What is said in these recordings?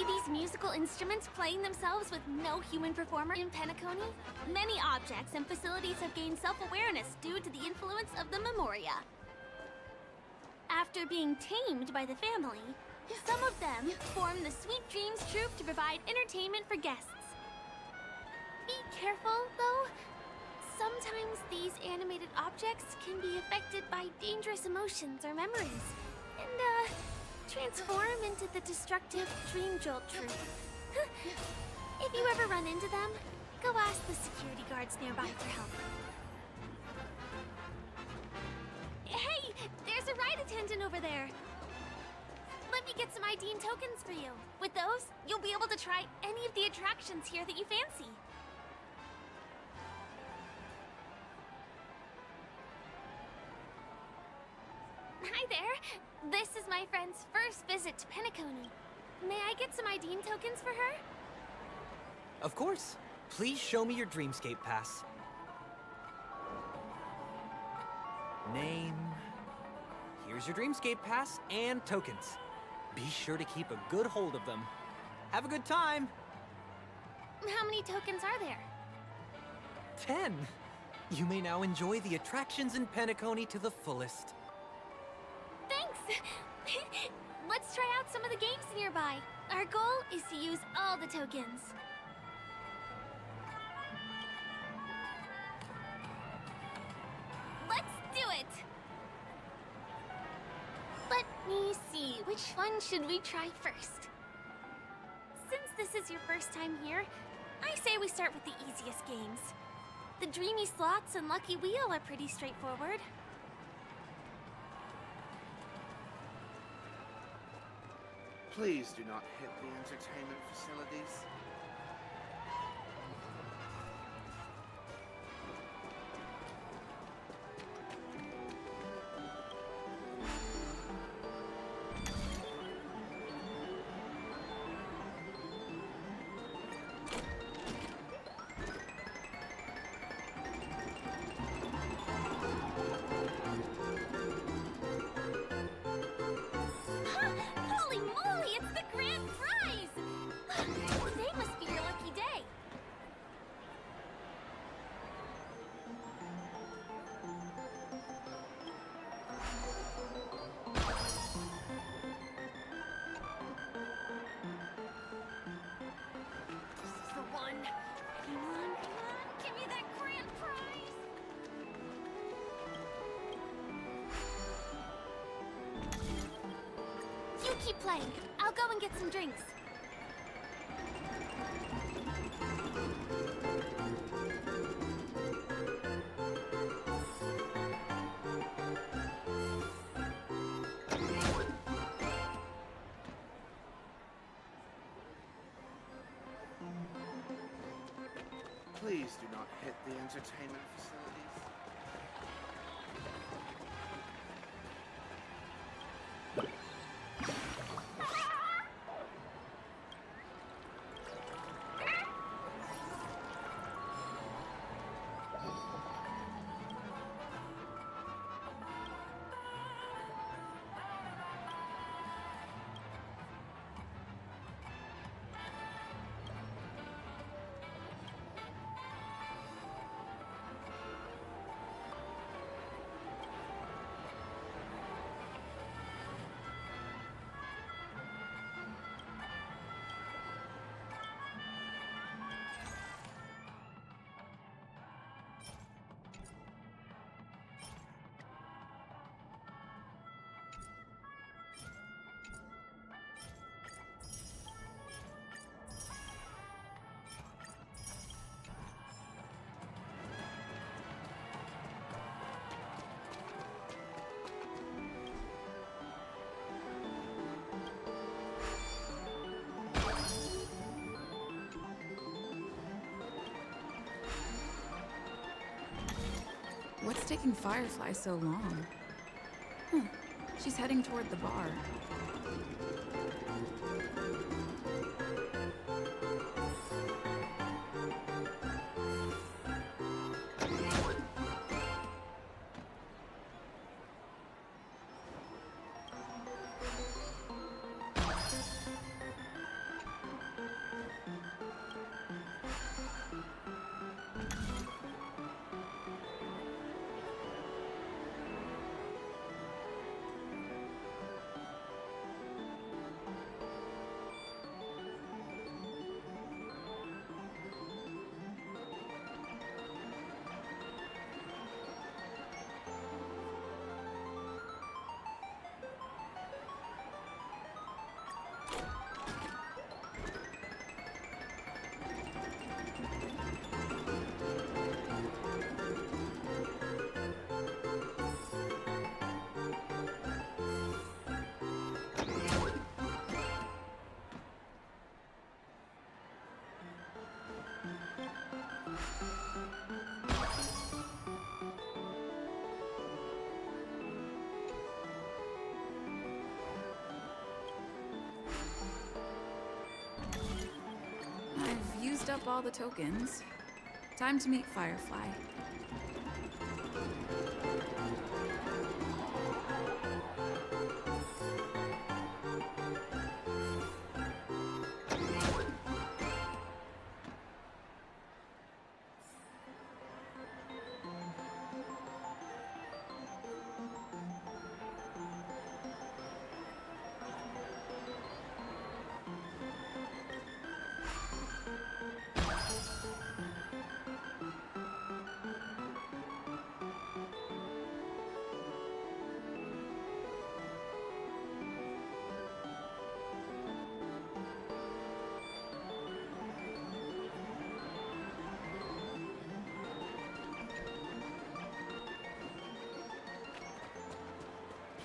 see these musical instruments playing themselves with no human performer in PENACONY? Many objects and facilities have gained self-awareness due to the influence of the Memoria. After being tamed by the family, some of them form the Sweet Dreams Troupe to provide entertainment for guests. Be careful, though. Sometimes these animated objects can be affected by dangerous emotions or memories, and, transform into the destructive Dream Jolt Troupe. If you ever run into them, go ask the security guards nearby for help. Hey, there's a ride attendant over there. Let me get some ID and tokens for you. With those, you'll be able to try any of the attractions here that you fancy. Hi there. This is my friend's first visit to PENACONY. May I get some ID and tokens for her? Of course. Please show me your Dreamscape pass. Name. Here's your Dreamscape pass and tokens. Be sure to keep a good hold of them. Have a good time! How many tokens are there? 10! You may now enjoy the attractions in PENACONY to the fullest. Thanks! Let's try out some of the games nearby. Our goal is to use all the tokens. Let's do it! Let me see, which one should we try first? Since this is your first time here, I say we start with the easiest games. The Dreamy Slots and Lucky Wheel are pretty straightforward. Please do not hit the entertainment facilities. Holy moly, it's the grand prize! Today must be your lucky day. This is the one. Come on, give me that grand prize! You keep playing. I'll go and get some drinks. Please do not hit the entertainment facilities. What's taking Firefly so long? She's heading toward the bar. used up all the tokens. Time to meet Firefly.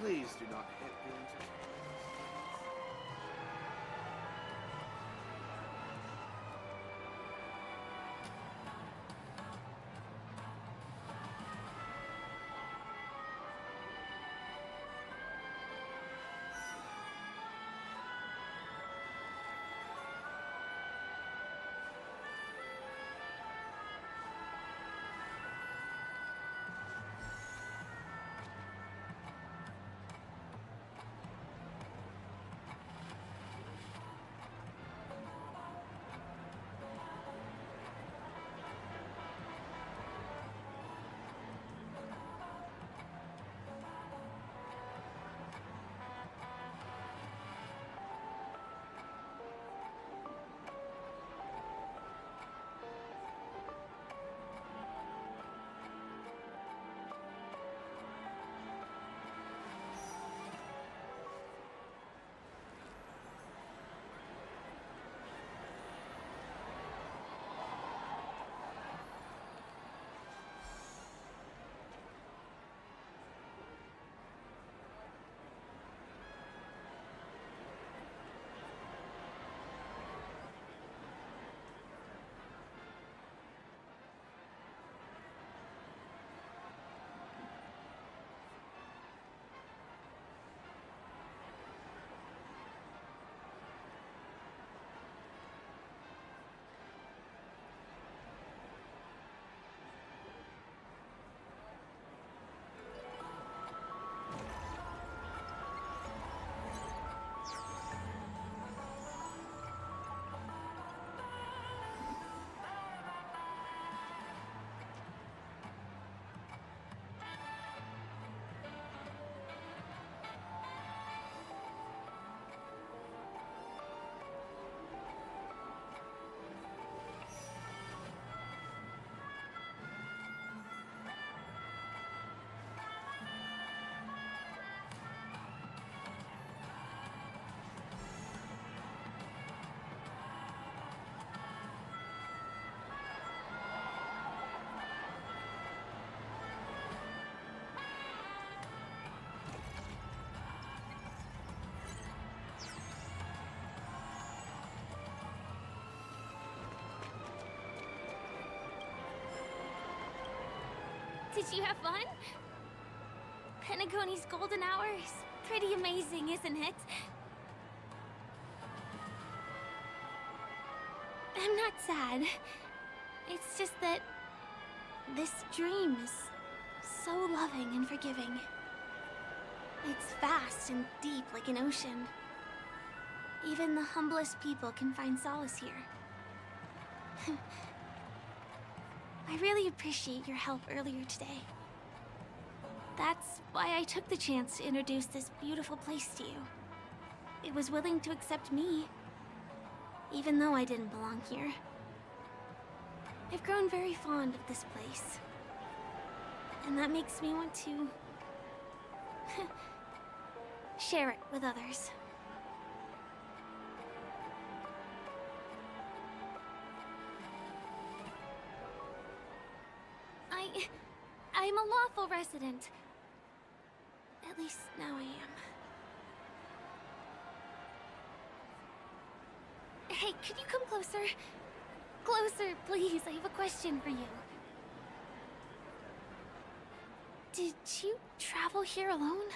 Please do not hit the entertainment. Did you have fun? PENACONY's golden hour is pretty amazing, isn't it? I'm not sad. It's just that this dream is so loving and forgiving. It's vast and deep like an ocean. Even the humblest people can find solace here. I really appreciate your help earlier today. That's why I took the chance to introduce this beautiful place to you. It was willing to accept me, even though I didn't belong here. I've grown very fond of this place, and that makes me want to share it with others. I'm a lawful resident. At least now I am. Hey, could you come closer? Closer, please. I have a question for you. Did you travel here alone?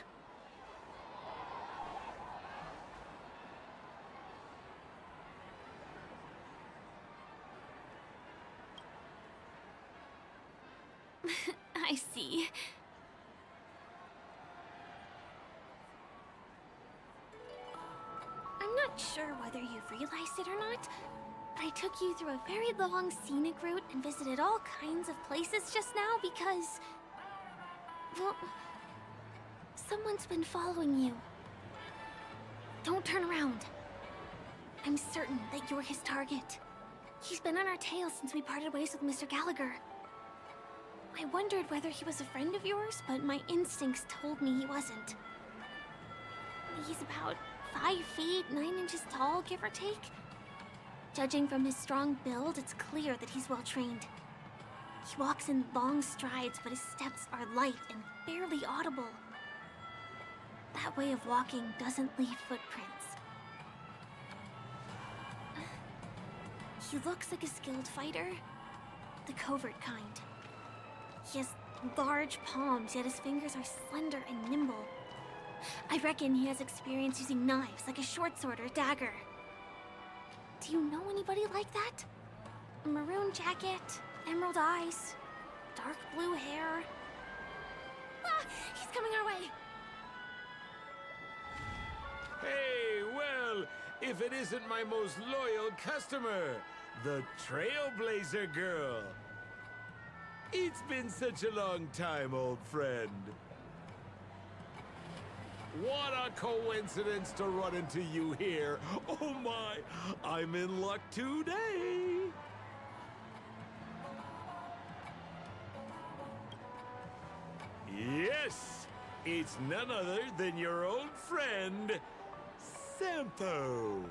sorry. I'm not sure whether you've realized it or not, but I took you through a very long scenic route and visited all kinds of places just now because... well, someone's been following you. Don't turn around. I'm certain that you're his target. He's been on our tail since we parted ways with Mr. Gallagher. I wondered whether he was a friend of yours, but my instincts told me he wasn't. He's about 5 feet, 9 inches tall, give or take. Judging from his strong build, it's clear that he's well-trained. He walks in long strides, but his steps are light and barely audible. That way of walking doesn't leave footprints. He looks like a skilled fighter, the covert kind. He has large palms, yet his fingers are slender and nimble. I reckon he has experience using knives, like a short sword or dagger. Do you know anybody like that? A maroon jacket, emerald eyes, dark blue hair. Ah, he's coming our way. Hey, well, if it isn't my most loyal customer, the Trailblazer Girl. It's been such a long time, old friend. What a coincidence to run into you here. Oh my, I'm in luck today. Yes, it's none other than your old friend, Sampo.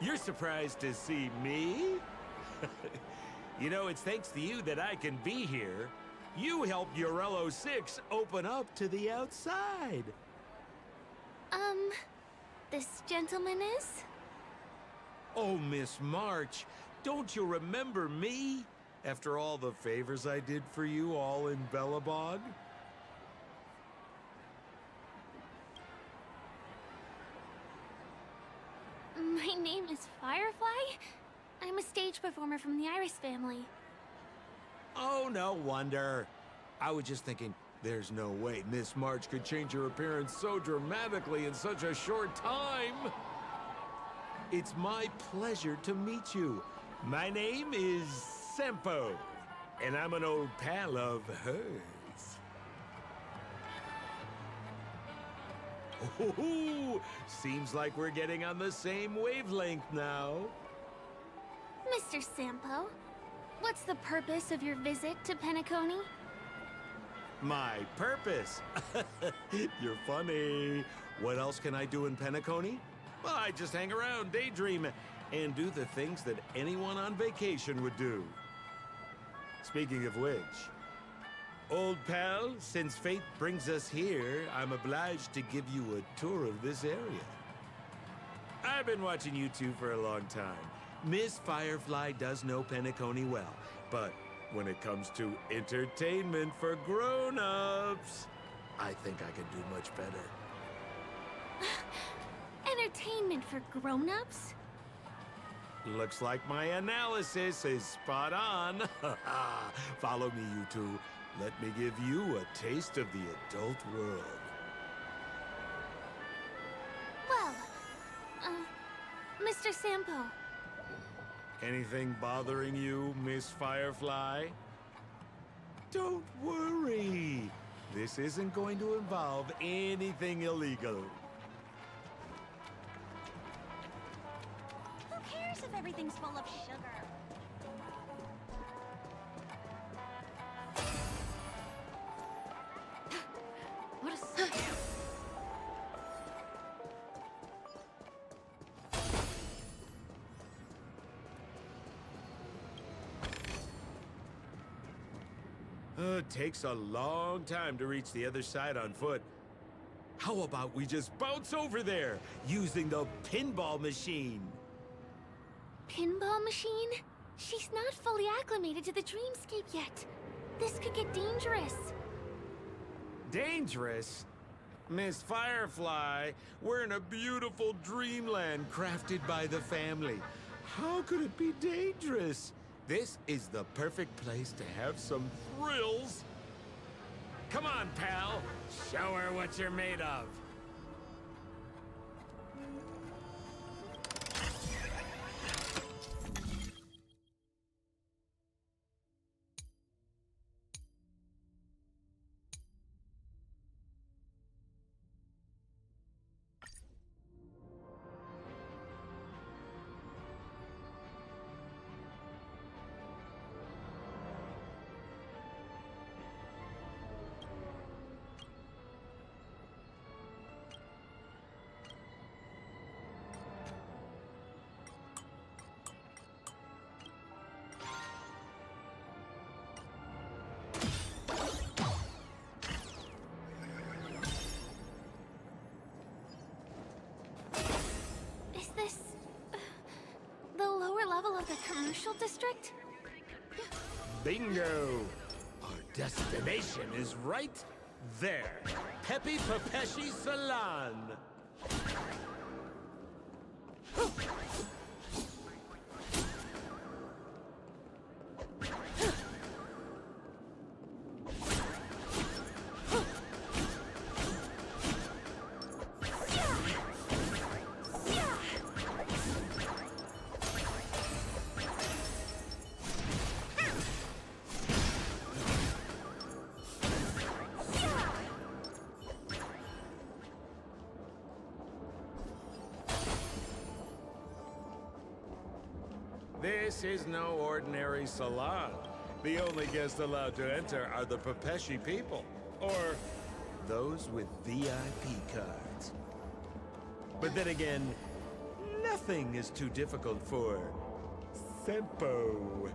You're surprised to see me? You know, it's thanks to you that I can be here. You helped Urello 6 open up to the outside. This gentleman is? Oh, Miss March, don't you remember me? After all the favors I did for you all in Bellabog? My name is Firefly. I'm a stage performer from the Iris family. Oh, no wonder. I was just thinking, there's no way Miss March could change her appearance so dramatically in such a short time. It's my pleasure to meet you. My name is Sampo, and I'm an old pal of hers. Ooh, seems like we're getting on the same wavelength now. Mr. Sampo, what's the purpose of your visit to PENACONY? My purpose? You're funny. What else can I do in PENACONY? Well, I just hang around, daydream, and do the things that anyone on vacation would do. Speaking of which, old pal, since fate brings us here, I'm obliged to give you a tour of this area. I've been watching you two for a long time. Miss Firefly does know PENACONY well, but when it comes to entertainment for grown-ups, I think I can do much better. Entertainment for grown-ups? Looks like my analysis is spot on. Follow me, you two. Let me give you a taste of the adult world. Well, Mr. Sampo. Anything bothering you, Miss Firefly? Don't worry. This isn't going to involve anything illegal. Who cares if everything's full of sugar? What a sucker. It takes a long time to reach the other side on foot. How about we just bounce over there using the pinball machine? Pinball machine? She's not fully acclimated to the dreamscape yet. This could get dangerous. Dangerous? Miss Firefly, we're in a beautiful dreamland crafted by the family. How could it be dangerous? This is the perfect place to have some thrills. Come on, pal. Show her what you're made of. Is this the lower level of the commercial district? Bingo! Our destination is right there. Peppy Papeshi Salon. This is no ordinary salon. The only guests allowed to enter are the Papeshi people, or those with VIP cards. But then again, nothing is too difficult for Senpo.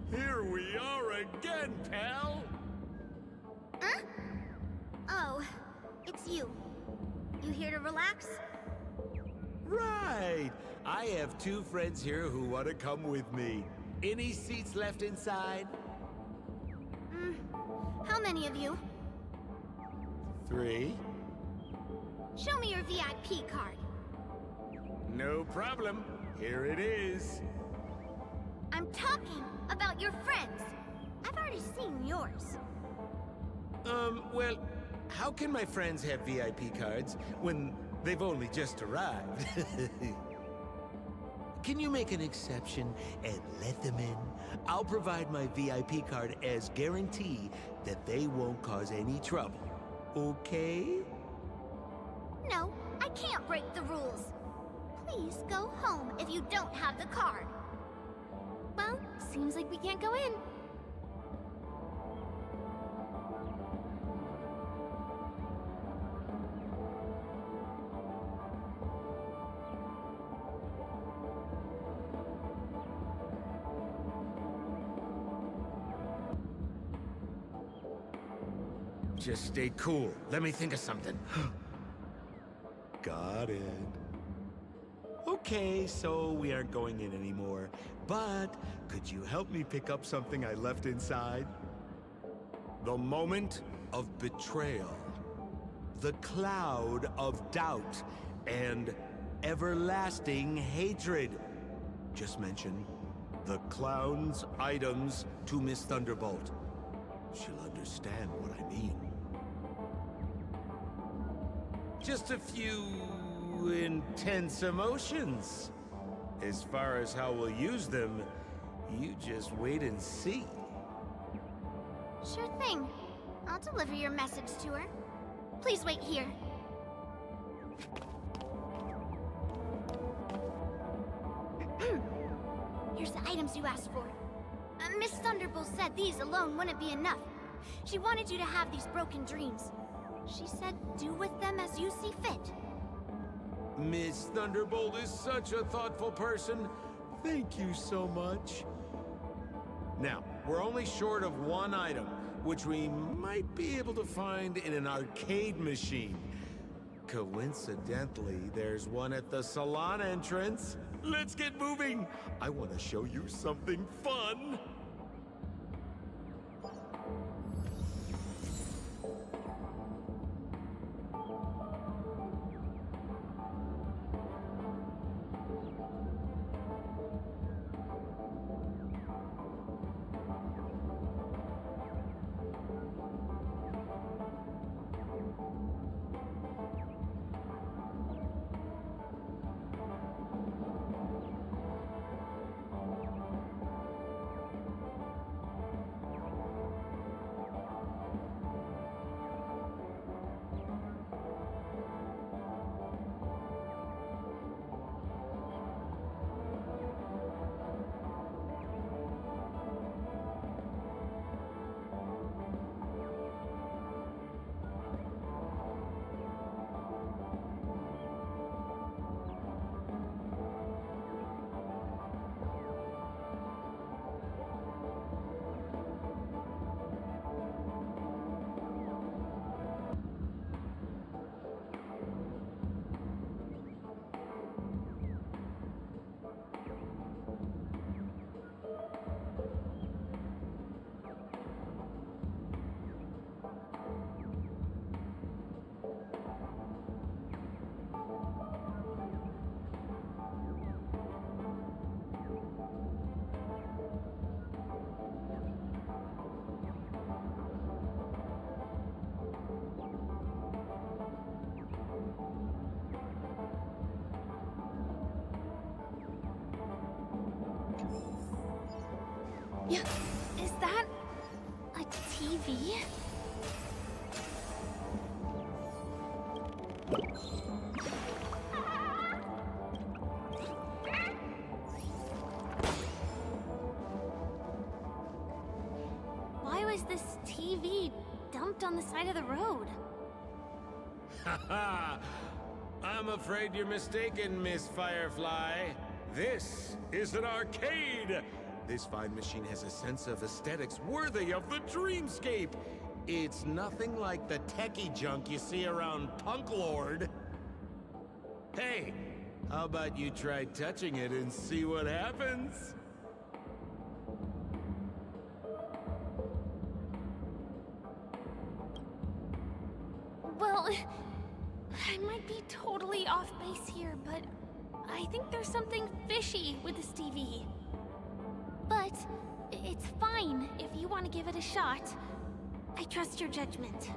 Here we are again, pal! Huh? Oh, it's you. You here to relax? Right! I have two friends here who want to come with me. Any seats left inside? How many of you? 3. Show me your VIP card. No problem. Here it is. I'm talking about your friends. I've already seen yours. Well, how can my friends have VIP cards when they've only just arrived? Can you make an exception and let them in? I'll provide my VIP card as guarantee that they won't cause any trouble. Okay? No, I can't break the rules. Please go home if you don't have the card. Well, seems like we can't go in. Just stay cool. Let me think of something. Got it. Okay, so we aren't going in anymore. But could you help me pick up something I left inside? The moment of betrayal. The cloud of doubt and everlasting hatred. Just mention the clown's items to Miss Thunderbolt. She'll understand what I mean. Just a few intense emotions. As far as how we'll use them, you just wait and see. Sure thing. I'll deliver your message to her. Please wait here. Here's the items you asked for. Miss Thunderbolt said these alone wouldn't be enough. She wanted you to have these broken dreams. She said do with them as you see fit. Miss Thunderbolt is such a thoughtful person. Thank you so much. Now, we're only short of one item, which we might be able to find in an arcade machine. Coincidentally, there's one at the salon entrance. Let's get moving. I want to show you something fun. Yeah. Is that a TV? Why was this TV dumped on the side of the road? Haha! I'm afraid you're mistaken, Miss Firefly. This is an arcade! This fine machine has a sense of aesthetics worthy of the dreamscape. It's nothing like the techie junk you see around Punk Lord. Hey, how about you try touching it and see what happens? Well, I might be totally off base here, but I think there's something fishy with this TV. But it's fine if you want to give it a shot. I trust your judgment.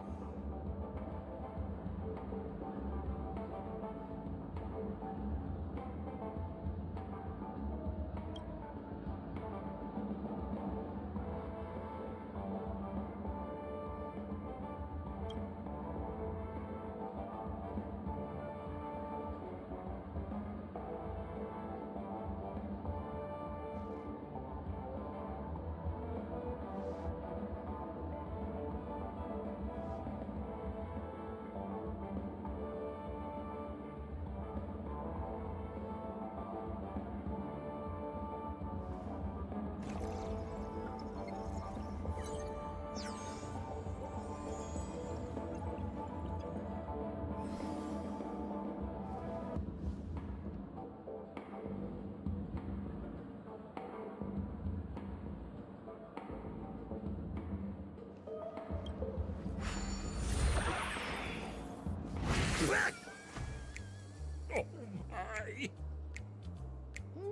Oh my!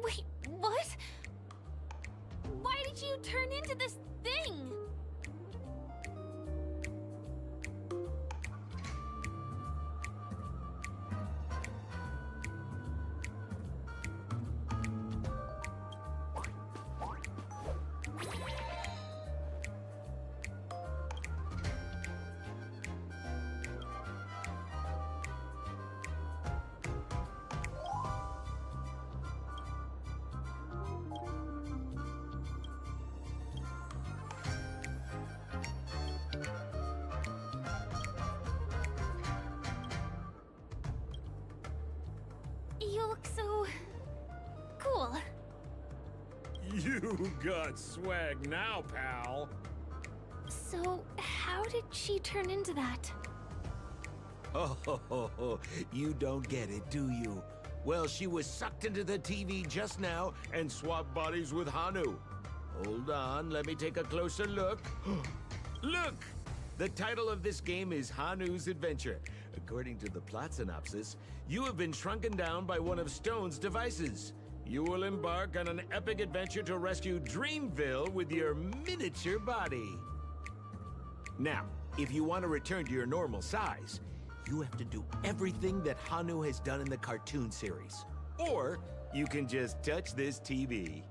Wait, what? Why did you turn into this thing? You look so cool. You got swag now, pal. So, how did she turn into that? Oh, you don't get it, do you? Well, she was sucked into the TV just now and swapped bodies with Hanu. Hold on, let me take a closer look. Look! The title of this game is Hanu's Adventure. According to the plot synopsis, you have been shrunken down by one of Stone's devices. You will embark on an epic adventure to rescue Dreamville with your miniature body. Now, if you want to return to your normal size, you have to do everything that Hanu has done in the cartoon series. Or you can just touch this TV.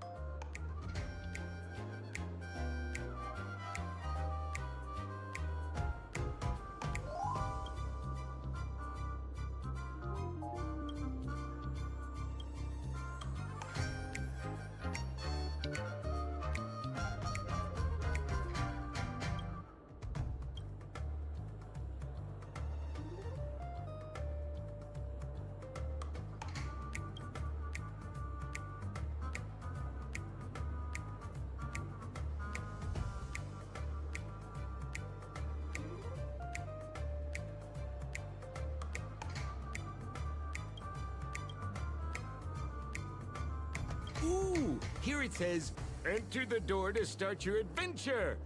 Ooh, here it says, enter the door to start your adventure.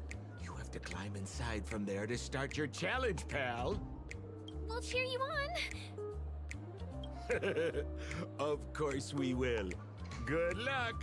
You have to climb inside from there to start your challenge, pal. We'll cheer you on. Of course we will. Good luck.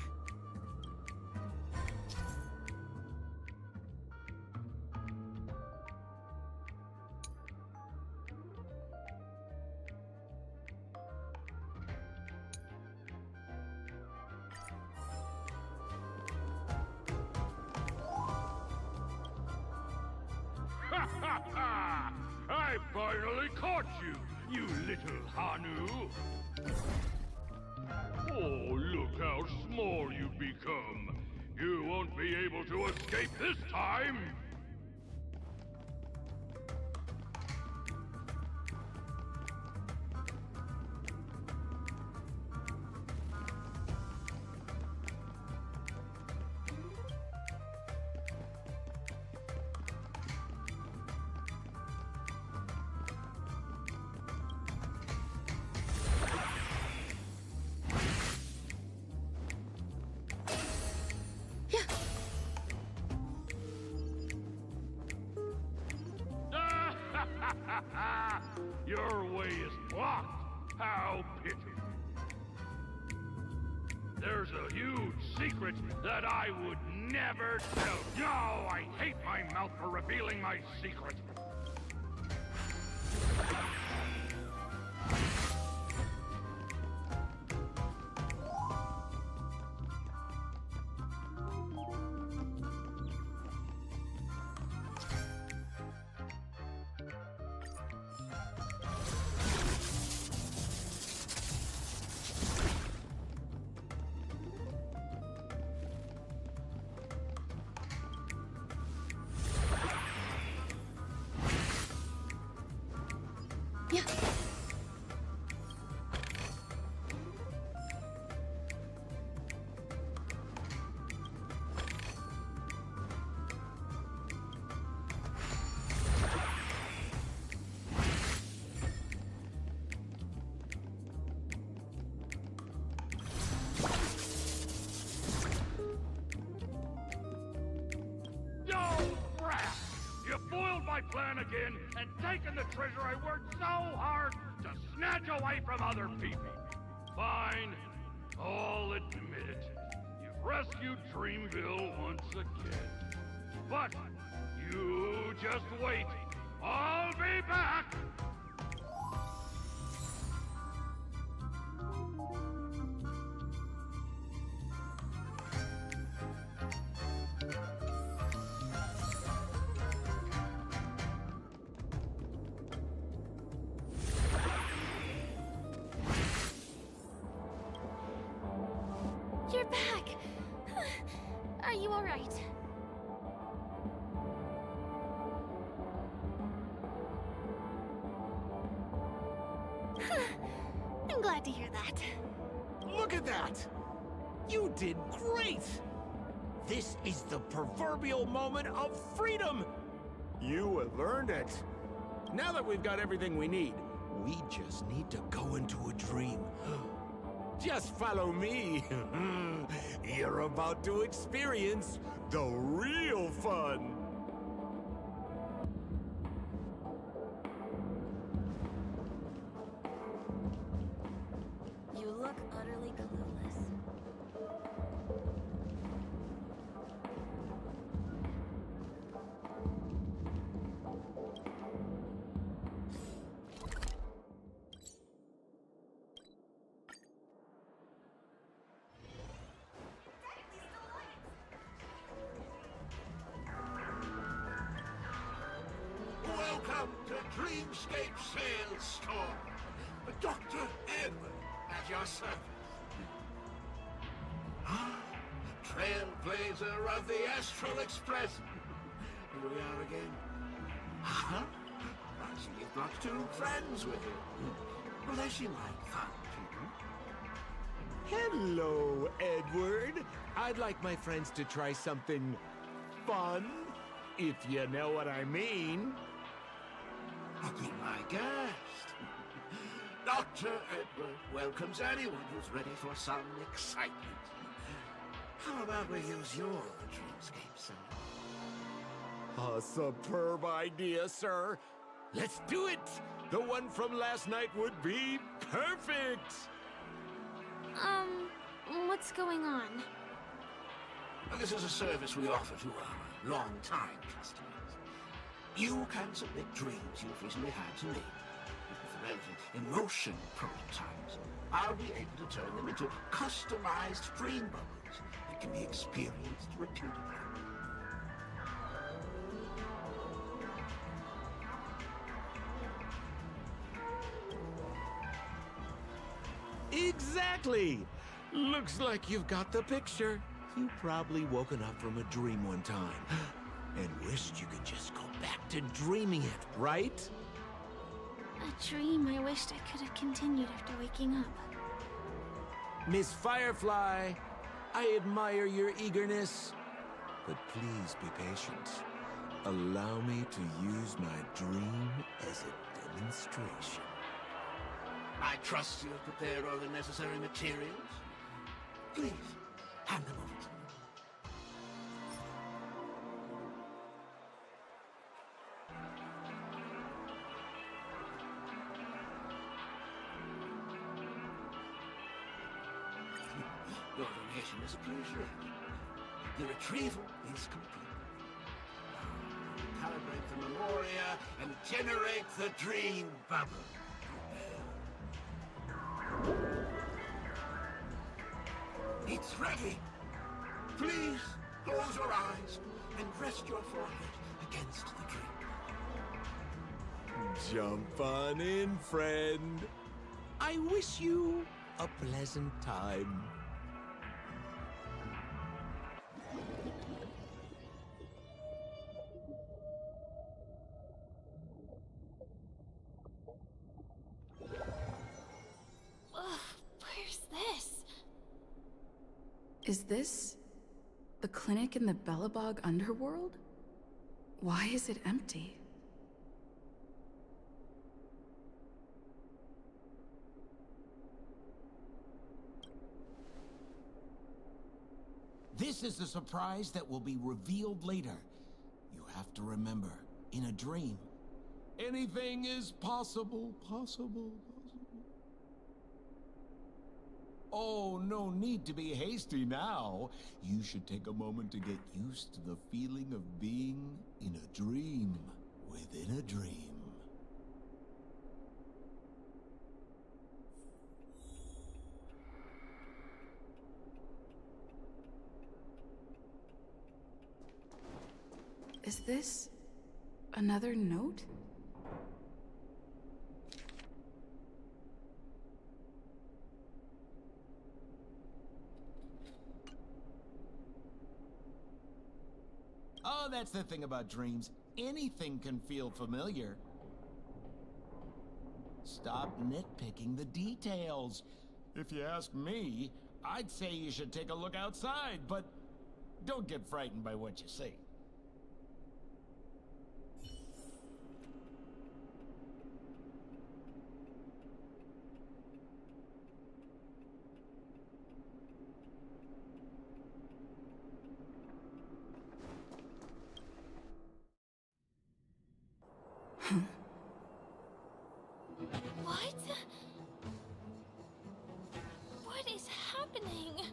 I finally caught you, you little Hanu! Oh, look how small you've become! You won't be able to escape this time! Your way is blocked. How pitiful. There's a huge secret that I would never tell. No, I hate my mouth for revealing my secret. Plan again and taken the treasure I worked so hard to snatch away from other people. Fine, I'll admit it. You've rescued Dreamville once again. But you just wait. I'll be back! You're back! Are you alright? I'm glad to hear that. Look at that! You did great! This is the proverbial moment of freedom! You have earned it. Now that we've got everything we need, we just need to go into a dream. Just follow me. You're about to experience the real fun. You look utterly clueless. Welcome to Dreamscape Sales Store. Dr. Edward at your service. Trailblazer of the Astral Express. Here we are again. Huh? I see you've got two friends with you. Well, they seem like fun people. Hello, Edward. I'd like my friends to try something fun, if you know what I mean. Be my guest. Dr. Edward welcomes anyone who's ready for some excitement. How about we use your Dreamscape Center? A superb idea, sir. Let's do it. The one from last night would be perfect. What's going on? Well, this is a service we offer to our long-time customers. You can submit dreams you've recently had to me. With the relevant emotion prototypes, I'll be able to turn them into customized dream bubbles that can be experienced repeatedly. Exactly! Looks like you've got the picture. You probably woken up from a dream one time and wished you could just go back to dreaming it, right? A dream I wished I could have continued after waking up. Miss Firefly, I admire your eagerness, but please be patient. Allow me to use my dream as a demonstration. I trust you have prepared all the necessary materials. Please, hand them over to me. Your donation is appreciated. The retrieval is complete. Calibrate the memoria and generate the dream bubble. It's ready. Please close your eyes and rest your forehead against the dream. Jump on in, friend. I wish you a pleasant time. Ugh, where's this? Is this the clinic in the Bellabog underworld? Why is it empty? This is the surprise that will be revealed later. You have to remember, in a dream, anything is possible. Oh, no need to be hasty now. You should take a moment to get used to the feeling of being in a dream within a dream. Is this another note? Oh, that's the thing about dreams. Anything can feel familiar. Stop nitpicking the details. If you ask me, I'd say you should take a look outside, but don't get frightened by what you see. What? What is happening?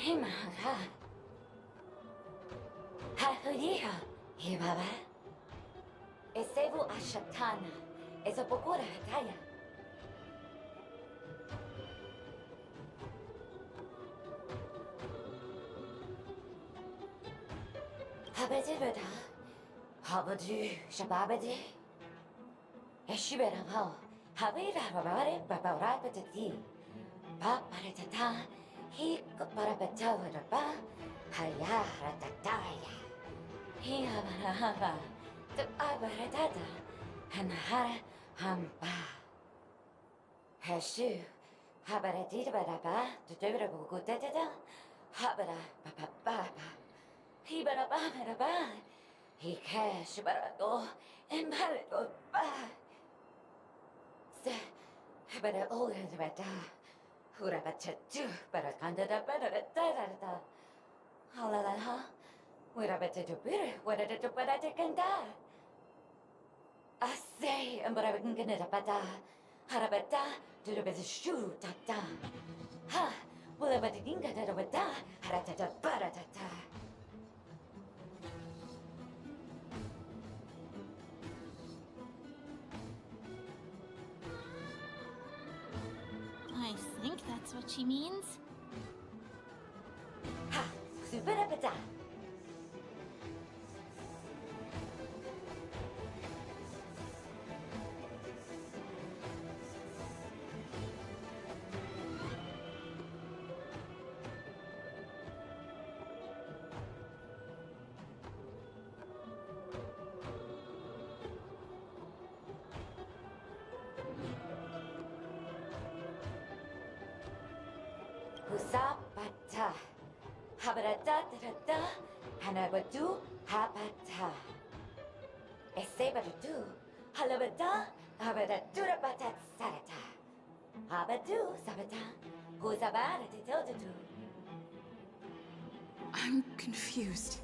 Himara. Hahuiha, Hibaba. Esevu Ashatana. Ezapokora Hataya. Habedivada. Habadu Shababadi. Eshibera. Habira Babare Babara Petati. Paparatata. He Barabatavaraba. Hayara Tataya. He Habarahava. The Abaratata. Hanahara Hamba. Hashu. Habaratita Baraba. The Durable Gudetta. Habara Papa. He Baraba. He cash Barado. And Barado. But all is better. Hurabatu, but I can't do better. Halala, we're a better to better. What did it but I can die? I say, and but I can get it a bada. Harabata, do the best shoe, tata. Ha! Bulabadinga da da haratata baratata. I think that's what she means. Ha! Superabata. Husapata. Habarata da Hanabatu Hapata. Esebatu. Halabata. Habadatura batat sarata. Habatu sabata. Husabara titotu. I'm confused.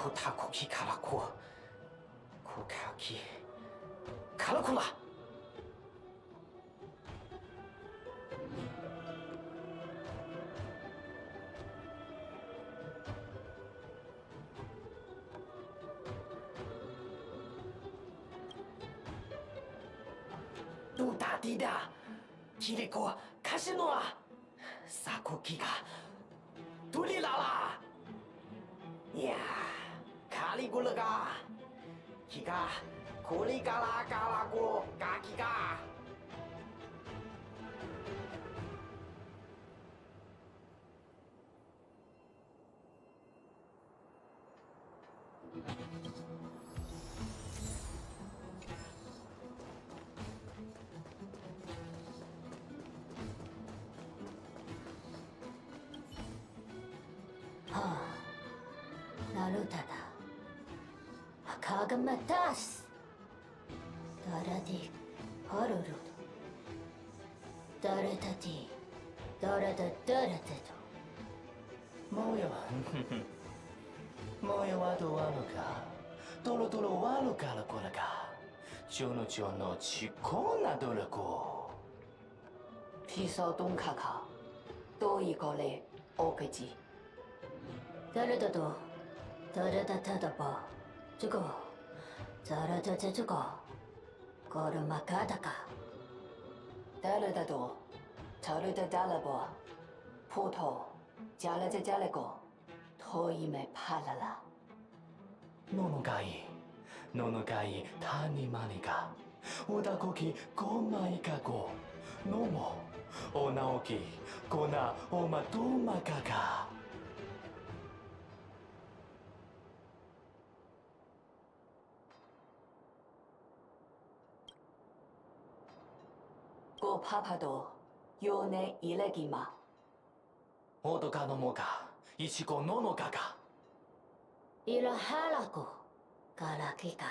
Kutakuki karaku. Kukaki. Karakula. Duda tidak. Kiriko kasinoa. Sakuki ga tulilala. Ya. Caligula ga Kika Kuligala Galago Gakiga はあ、なるただ。赤がまたす。だらで、はるると。だれたて、だらだだらだと。もよ、もよはどわのか。とろとろわのからこらか。ちょのちょのちこなどらこ。皮少东卡卡，多一个嘞，OK 机。だれだと、だれだただば。这个，だらだ这个，これまかだか。だれだと、だれだだらば。葡萄，加了这加了个，头一枚怕了啦。ののがい。ののがいたにまにかおだこきごまいかごのもおなおきごなおまとまかかごパパとよねいれぎまおどかのもかいしこののかかいらはらこからきか。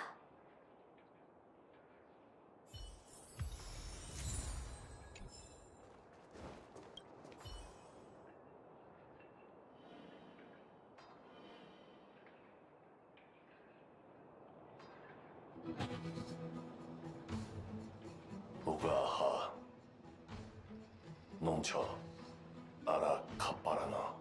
Ugaha. Noncha. Ara kapparana.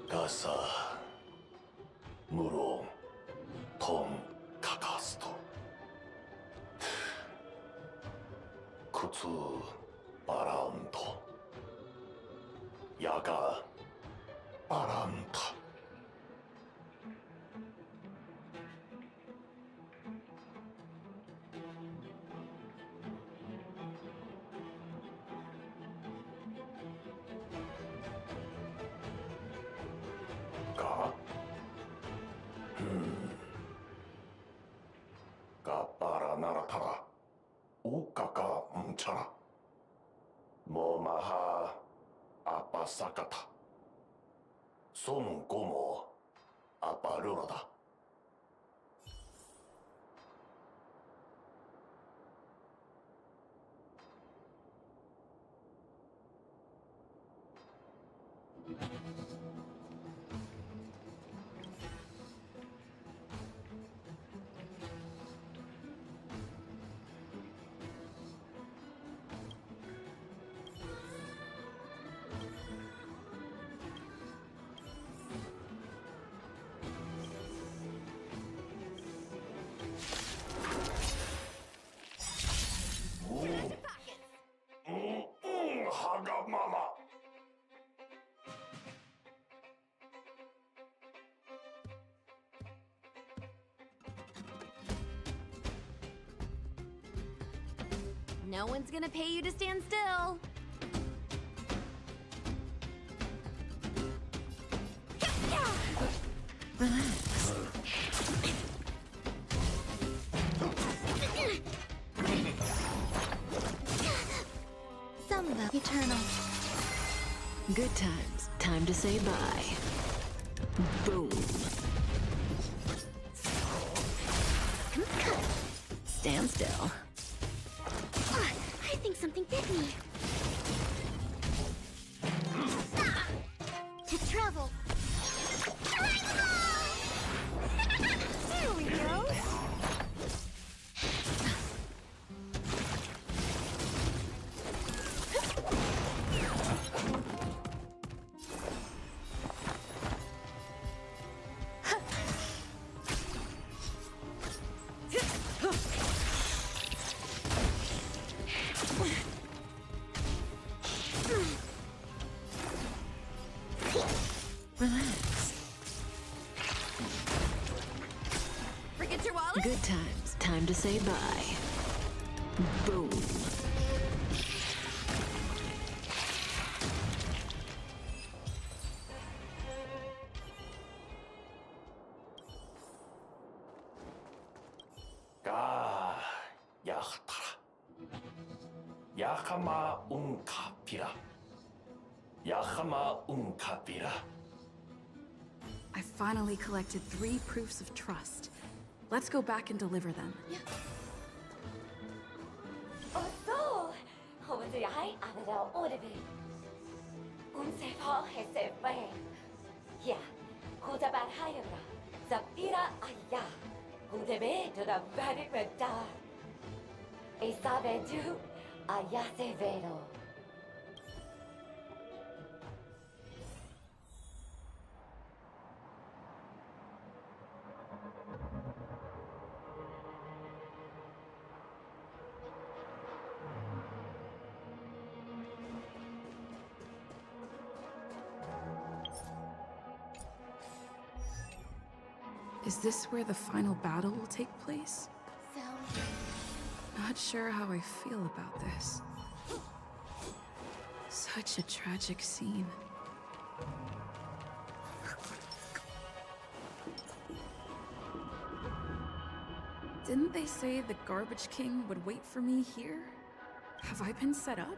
Gasa. Muro. Ton. Kakasto. Kutsu. Baranto. Yaga. Baranta. Kapara naratara. Ukaka mchara. Momaha apasakata. Son gomo aparurada. Hagamama. No one's gonna pay you to stand still. Samba eternal. Good times. Time to say bye. Boom. Stand still. I think something bit me. To travel. There we go. Good times, time to say bye. Boom. Ga yachtara. Yakama unkapira. Yakama unkapira. I finally collected 3 proofs of trust. Let's go back and deliver them. 어서 어머니 아이 아버다 오래비 운세파 해세페 야 고자반 하여라 잡히라 아야 고데베 저다 바리메다 에사베두 아야세베로 Is this where the final battle will take place? Not sure how I feel about this. Such a tragic scene. Didn't they say the Garbage King would wait for me here? Have I been set up?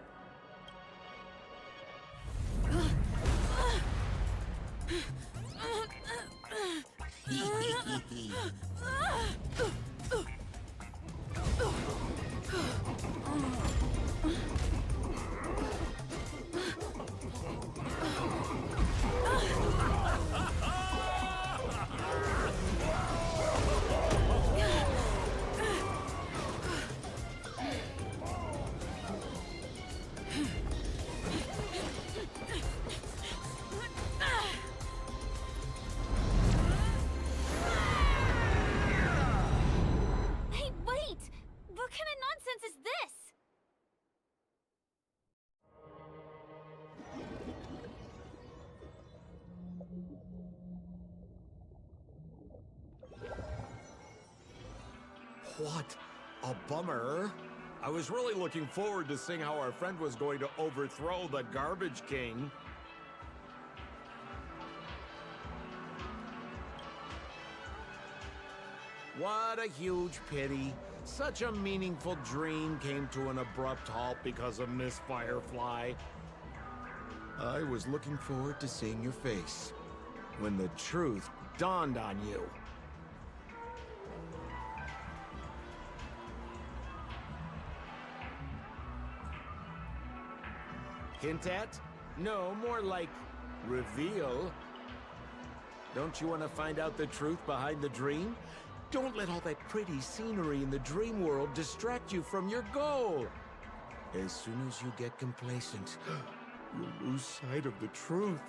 Hey, wait! What kind of nonsense is this? What a bummer. I was really looking forward to seeing how our friend was going to overthrow the Garbage King. What a huge pity. Such a meaningful dream came to an abrupt halt because of Miss Firefly. I was looking forward to seeing your face when the truth dawned on you. Hint at? No, more like reveal. Don't you want to find out the truth behind the dream? Don't let all that pretty scenery in the dream world distract you from your goal. As soon as you get complacent, you'll lose sight of the truth.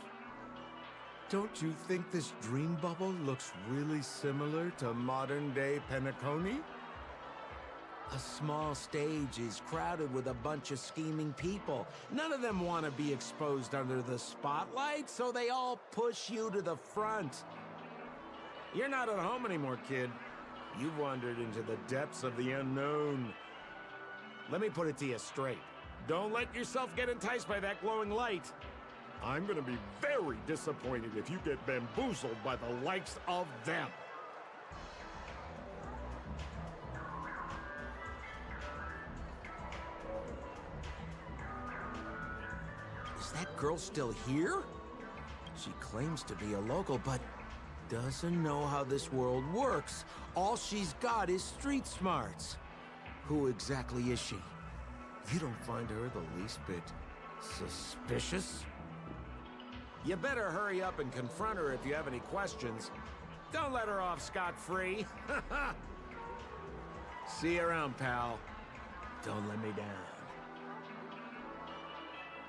Don't you think this dream bubble looks really similar to modern-day PENACONY? A small stage is crowded with a bunch of scheming people. None of them want to be exposed under the spotlight, so they all push you to the front. You're not at home anymore, kid. You've wandered into the depths of the unknown. Let me put it to you straight. Don't let yourself get enticed by that glowing light. I'm gonna be very disappointed if you get bamboozled by the likes of them. Is that girl still here? She claims to be a local, but doesn't know how this world works. All she's got is street smarts. Who exactly is she? You don't find her the least bit suspicious? You better hurry up and confront her if you have any questions. Don't let her off scot-free. See you around, pal. Don't let me down.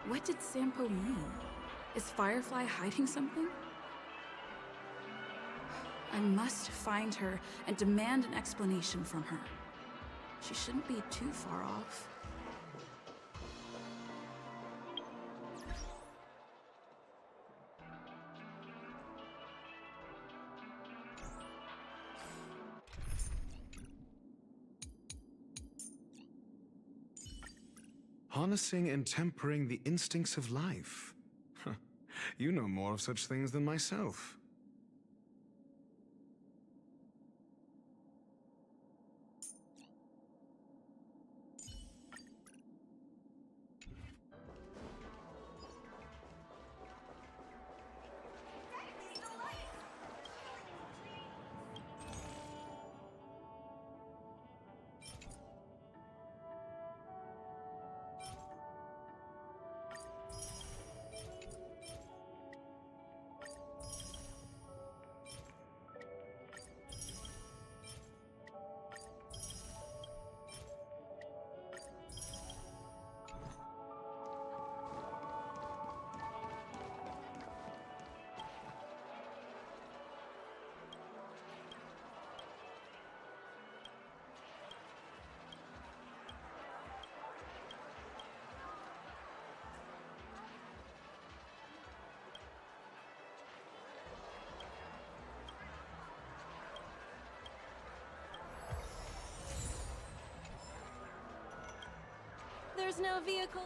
What did Sampo mean? Is Firefly hiding something? I must find her and demand an explanation from her. She shouldn't be too far off. Harnessing and tempering the instincts of life. You know more of such things than myself. There's no vehicle.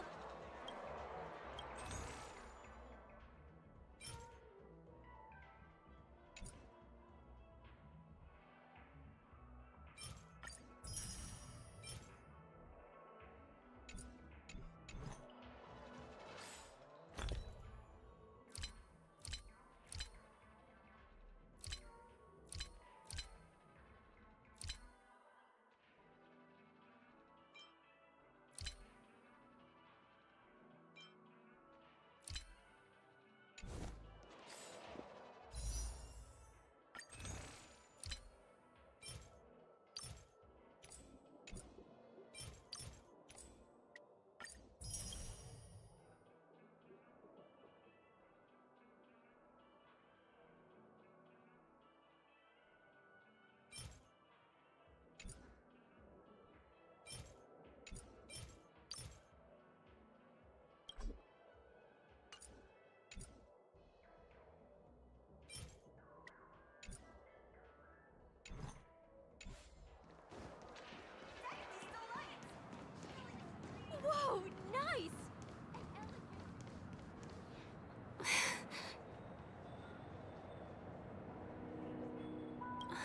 Whoa, nice!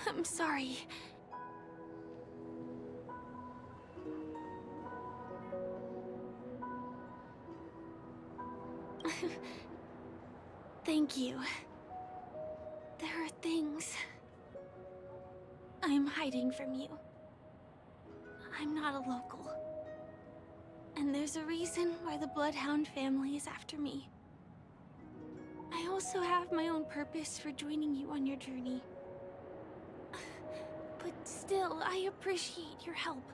I'm sorry. Thank you. There are things I'm hiding from you. I'm not a local. And there's a reason why the Bloodhound family is after me. I also have my own purpose for joining you on your journey. But still, I appreciate your help.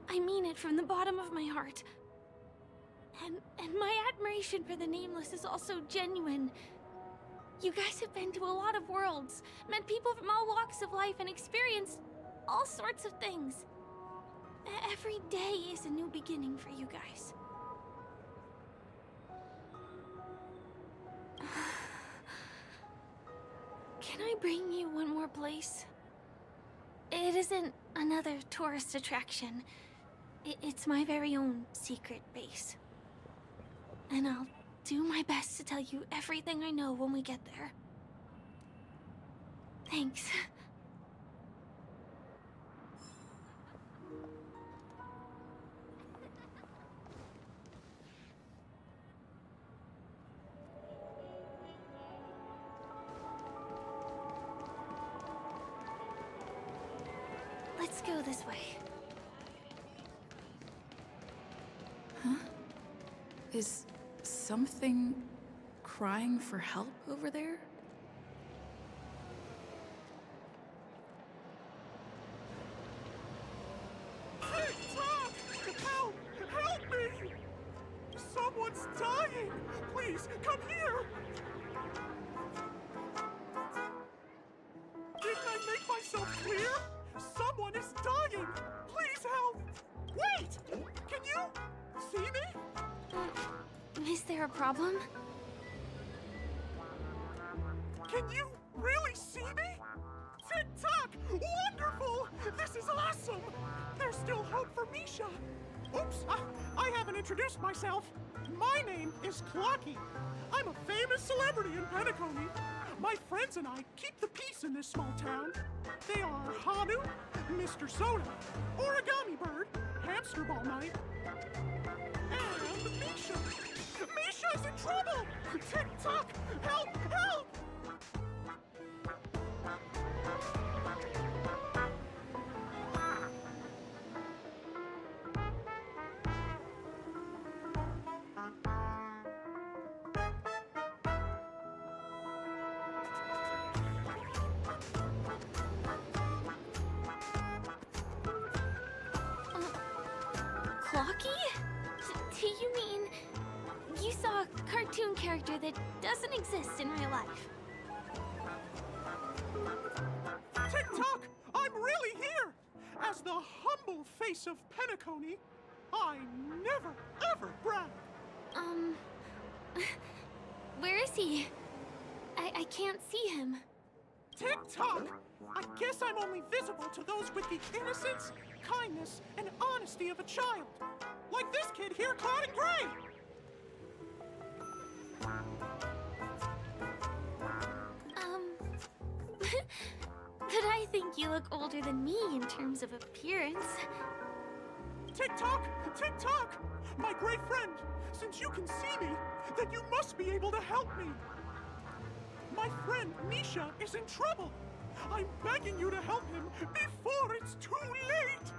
I mean it from the bottom of my heart. And my admiration for the Nameless is also genuine. You guys have been to a lot of worlds, met people from all walks of life, and experienced all sorts of things. Every day is a new beginning for you guys. Can I bring you one more place? It isn't another tourist attraction. It's my very own secret base. And I'll do my best to tell you everything I know when we get there. Thanks. Let's go this way. Huh? Is something crying for help over there? Hey, Tom! Help! Help me! Someone's dying! Please, come here! Didn't I make myself clear? Someone is dying! Please help! Wait! Can you see me? Is there a problem? Can you really see me? Tick-tock! Wonderful! This is awesome! There's still hope for Misha. Oops, I haven't introduced myself. My name is Clocky. I'm a famous celebrity in PENACONY. My friends and I keep the peace in this small town. They are Hanu, Mr. Soda, Origami Bird, Hamster Ball Knight, and Misha. Misha's in trouble! Tick-tock! Help! Help! Clocky? Do you mean you saw a cartoon character that doesn't exist in real life? Tick-tock! I'm really here! As the humble face of PENACONY, I never, ever brag. Where is he? I can't see him. Tick-tock! I guess I'm only visible to those with the innocence, kindness, and honesty of a child. Like this kid here clad in gray! But I think you look older than me in terms of appearance. Tick-tock! Tick-tock! My great friend, since you can see me, then you must be able to help me. My friend Misha is in trouble. I'm begging you to help him before it's too late.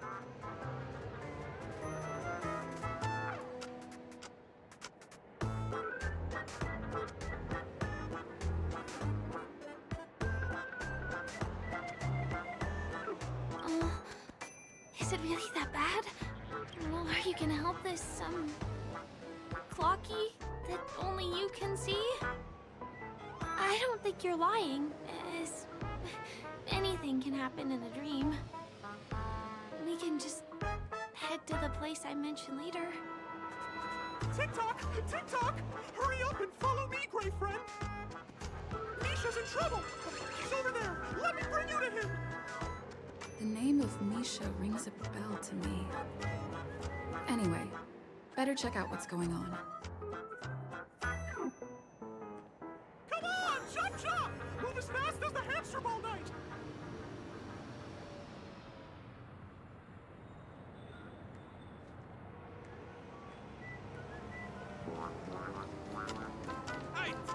Is it really that bad? Well, are you gonna help this, Clocky that only you can see? I don't think you're lying, as anything can happen in a dream. We can just head to the place I mentioned later. Tick-tock! Tick-tock! Hurry up and follow me, great friend! Misha's in trouble! He's over there! Let me bring you to him! The name of Misha rings a bell to me. Anyway, better check out what's going on. Come on! Chop chop! Move as fast as the hamster ball knight!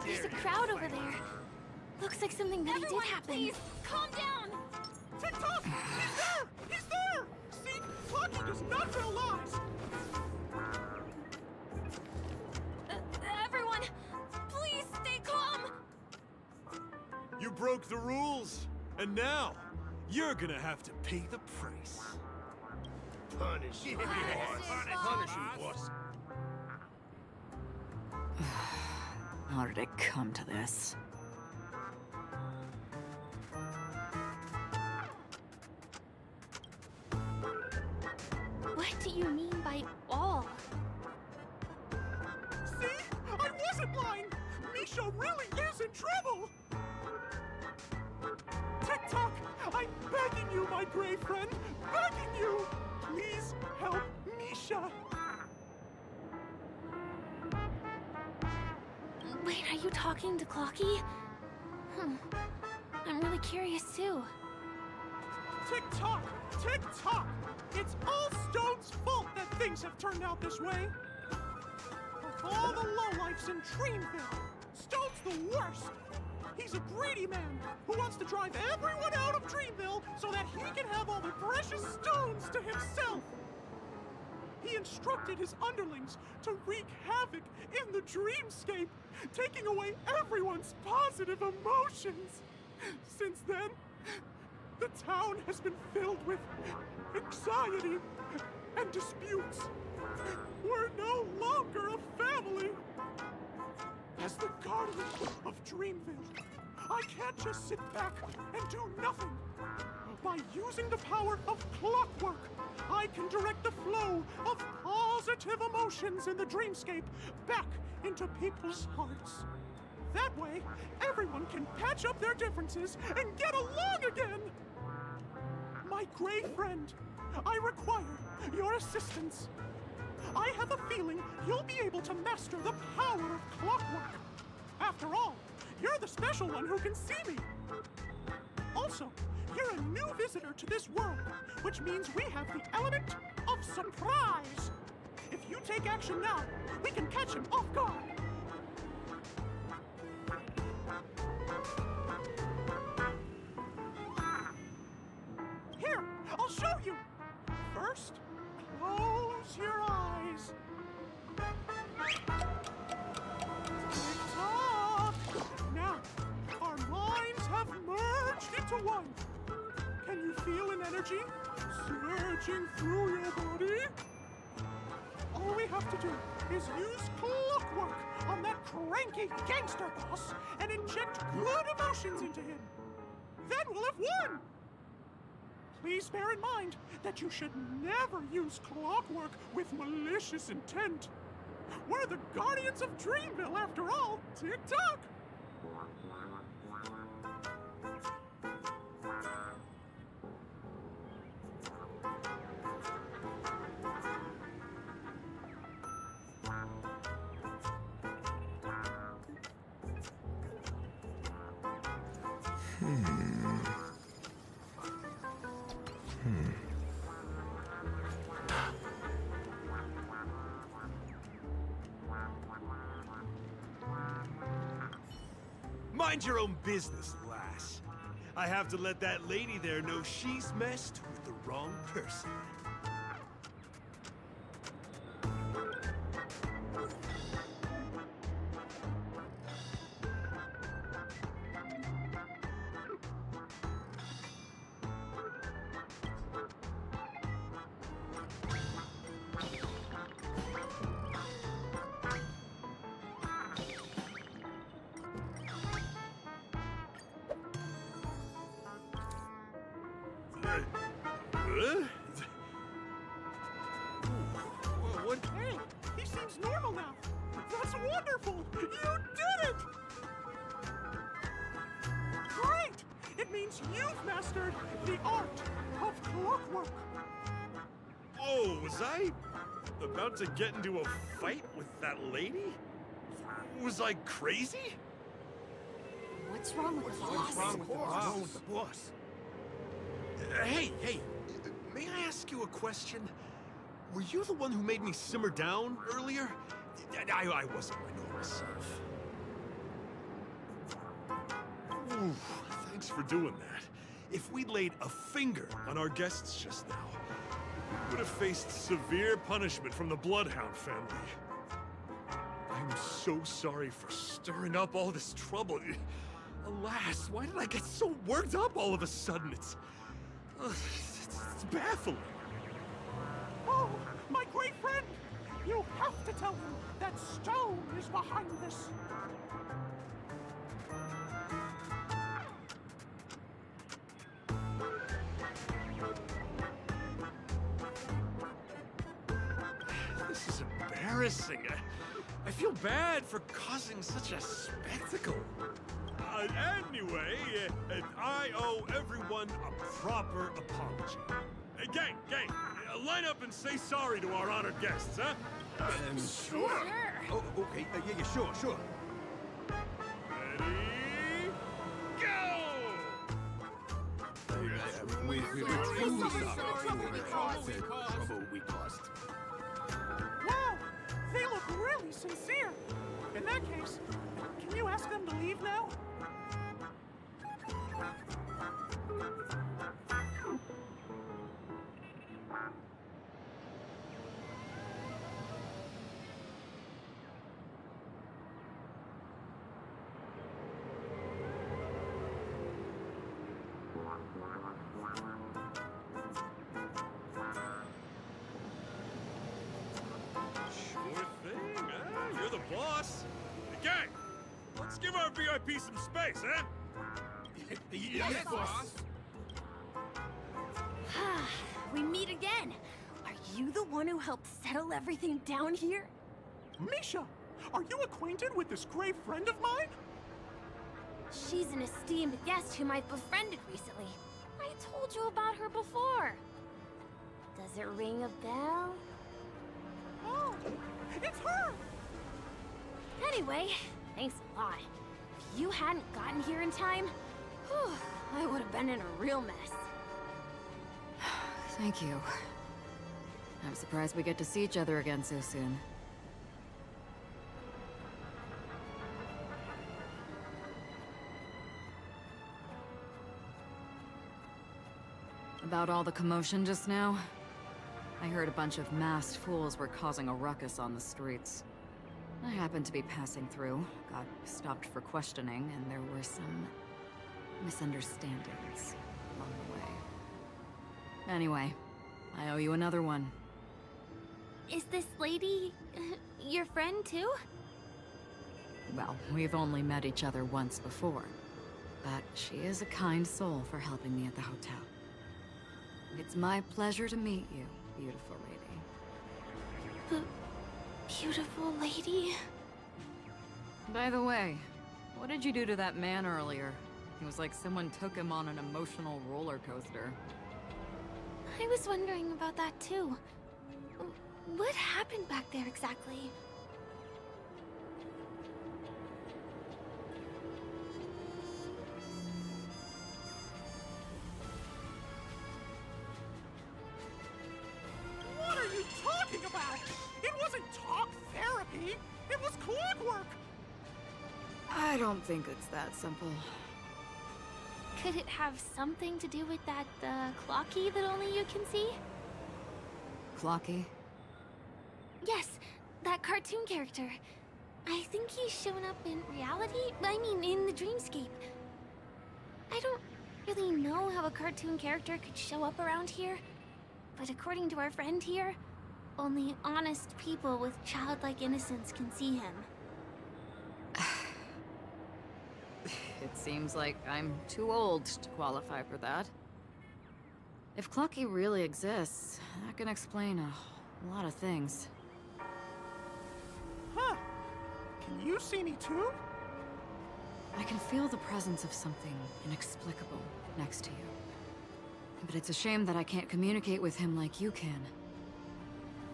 There's a crowd over there. Looks like something that did happen. Please, calm down! Tick-tock! He's there! He's there! See? Clocky does not tell lies! Everyone, please stay calm! You broke the rules, and now you're gonna have to pay the price. Punish him, boss. Punish him, boss. How did it come to this? What do you mean by all? See? I wasn't lying! Misha really is in trouble! Tick-tock! I'm begging you, my gray friend! Begging you! Please help Misha! Wait, are you talking to Clocky? I'm really curious too. Tick-tock! Tick-tock! It's all Stone's fault that things have turned out this way! Of all the lowlifes in Dreamville, Stone's the worst! He's a greedy man who wants to drive everyone out of Dreamville so that he can have all the precious stones to himself! He instructed his underlings to wreak havoc in the dreamscape, taking away everyone's positive emotions. Since then, the town has been filled with anxiety and disputes. We're no longer a family. As the guardian of Dreamville, I can't just sit back and do nothing. By using the power of clockwork, I can direct the flow of positive emotions in the dreamscape back into people's hearts. That way, everyone can patch up their differences and get along again! My gray friend, I require your assistance. I have a feeling you'll be able to master the power of clockwork. After all, you're the special one who can see me. Also, you're a new visitor to this world, which means we have the element of surprise. If you take action now, we can catch him off guard. Here, I'll show you. First, close your eyes. Tick-tock. Now, our minds have merged into one. Can you feel an energy surging through your body? All we have to do is use clockwork on that cranky gangster boss and inject good emotions into him. Then we'll have won! Please bear in mind that you should never use clockwork with malicious intent. We're the Guardians of Dreamville, after all. Tick-tock! Mind your own business, lass. I have to let that lady there know she's messed with the wrong person. What? Hey, he seems normal now. That's wonderful. You did it! Great! It means you've mastered the art of clockwork. Oh, was I about to get into a fight with that lady? Was I crazy? What's wrong with the boss? What's wrong with the boss? Hey, may I ask you a question? Were you the one who made me simmer down earlier? I wasn't my normal self. Ooh, thanks for doing that. If we'd laid a finger on our guests just now, we would have faced severe punishment from the Bloodhound family. I'm so sorry for stirring up all this trouble. Alas, why did I get so worked up all of a sudden? It's baffling. Oh, my great friend! You have to tell him that Stone is behind this. This is embarrassing. I feel bad for causing such a spectacle. Anyway, I owe everyone a proper apology. Gang, line up and say sorry to our honored guests, huh? Sure. Oh, okay. Yeah, sure. Ready? Go! We're truly sorry for the trouble we caused. Wow, they look really sincere. In that case, can you ask them to leave now? Sure thing, huh? You're the boss. Hey, gang, let's give our VIP some space, huh? Yes, boss. We meet again. Are you the one who helped settle everything down here? Misha, are you acquainted with this great friend of mine? She's an esteemed guest whom I've befriended recently. I told you about her before. Does it ring a bell? Oh, it's her! Anyway, thanks a lot. If you hadn't gotten here in time, whew, I would have been in a real mess. Thank you. I'm surprised we get to see each other again so soon. About all the commotion just now? I heard a bunch of masked fools were causing a ruckus on the streets. I happened to be passing through, got stopped for questioning, and there were some misunderstandings along the way. Anyway, I owe you another one. Is this lady your friend too? Well, we've only met each other once before, but she is a kind soul for helping me at the hotel. It's my pleasure to meet you, beautiful lady. Beautiful lady? By the way, what did you do to that man earlier? It was like someone took him on an emotional roller coaster. I was wondering about that too. What happened back there exactly? What are you talking about? It wasn't talk therapy. It was clockwork. I don't think it's that simple. Could it have something to do with that, clocky that only you can see? Clocky? Yes, that cartoon character. I think he's shown up in reality. I mean, in the dreamscape. I don't really know how a cartoon character could show up around here, but according to our friend here, only honest people with childlike innocence can see him. It seems like I'm too old to qualify for that. If Clocky really exists, that can explain a lot of things. Huh. Can you see me too? I can feel the presence of something inexplicable next to you. But it's a shame that I can't communicate with him like you can.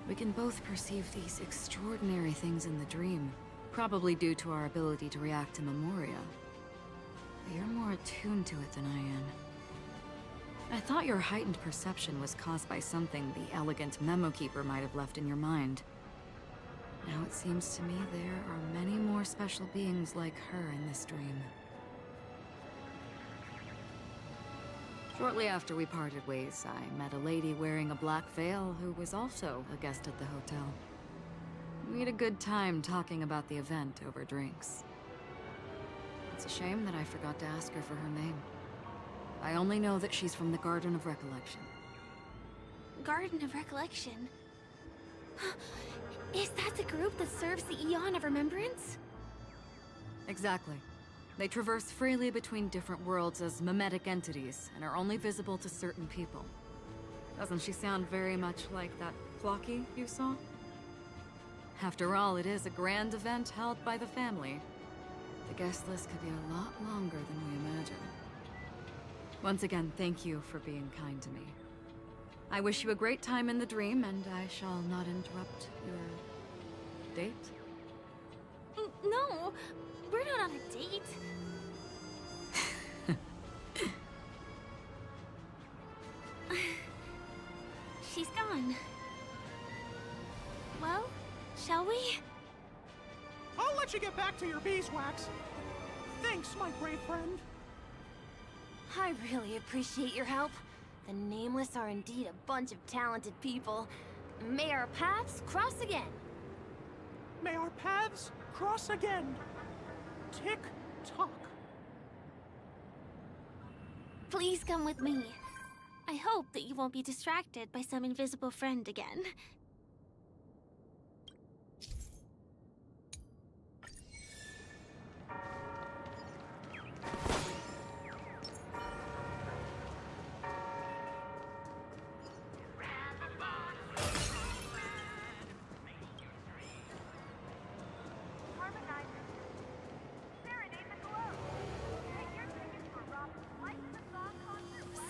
We can both perceive these extraordinary things in the dream, probably due to our ability to react to memoria. But you're more attuned to it than I am. I thought your heightened perception was caused by something the elegant memo keeper might have left in your mind. Now it seems to me there are many more special beings like her in this dream. Shortly after we parted ways, I met a lady wearing a black veil who was also a guest at the hotel. We had a good time talking about the event over drinks. It's a shame that I forgot to ask her for her name. I only know that she's from the Garden of Recollection. Garden of Recollection? Is that the group that serves the Eon of Remembrance? Exactly. They traverse freely between different worlds as mimetic entities and are only visible to certain people. Doesn't she sound very much like that Clocky you saw? After all, it is a grand event held by the family. The guest list could be a lot longer than we imagine. Once again, thank you for being kind to me. I wish you a great time in the dream, and I shall not interrupt your date. No, we're not on a date. She's gone. Well, shall we? I'll let you get back to your beeswax. Thanks, my brave friend. I really appreciate your help. The Nameless are indeed a bunch of talented people. May our paths cross again. May our paths cross again. Tick-tock. Please come with me. I hope that you won't be distracted by some invisible friend again.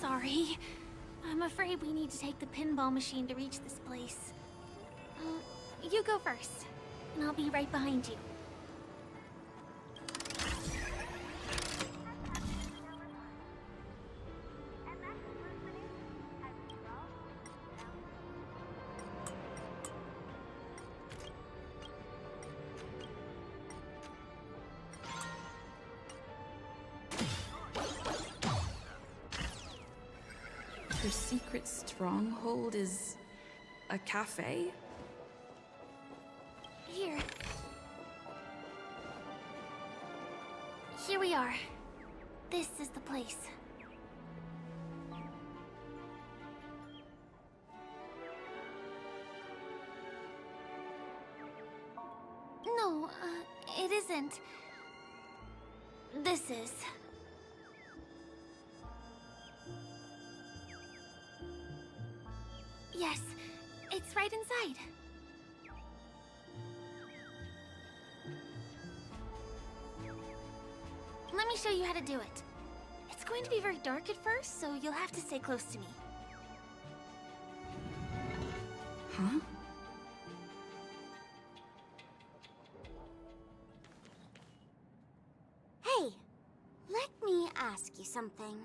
Sorry. I'm afraid we need to take the pinball machine to reach this place. You go first, and I'll be right behind you. Your secret stronghold is a cafe? Here. Here we are. This is the place. No, it isn't. This is. Yes, it's right inside. Let me show you how to do it. It's going to be very dark at first, so you'll have to stay close to me. Huh? Hey, let me ask you something.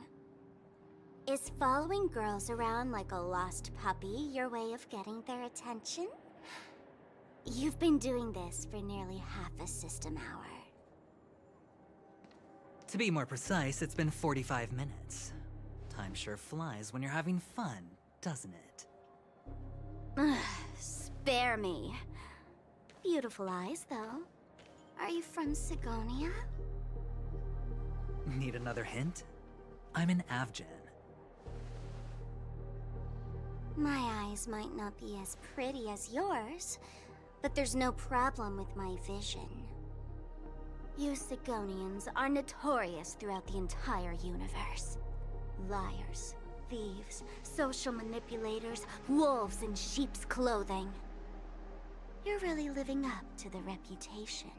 Is following girls around like a lost puppy your way of getting their attention? You've been doing this for nearly half a system hour. To be more precise, it's been 45 minutes. Time sure flies when you're having fun, doesn't it? Spare me. Beautiful eyes, though. Are you from Sigonia? Need another hint? I'm an Avgen. My eyes might not be as pretty as yours, but there's no problem with my vision. You Sigonians are notorious throughout the entire universe. Liars, thieves, social manipulators, wolves in sheep's clothing. You're really living up to the reputation.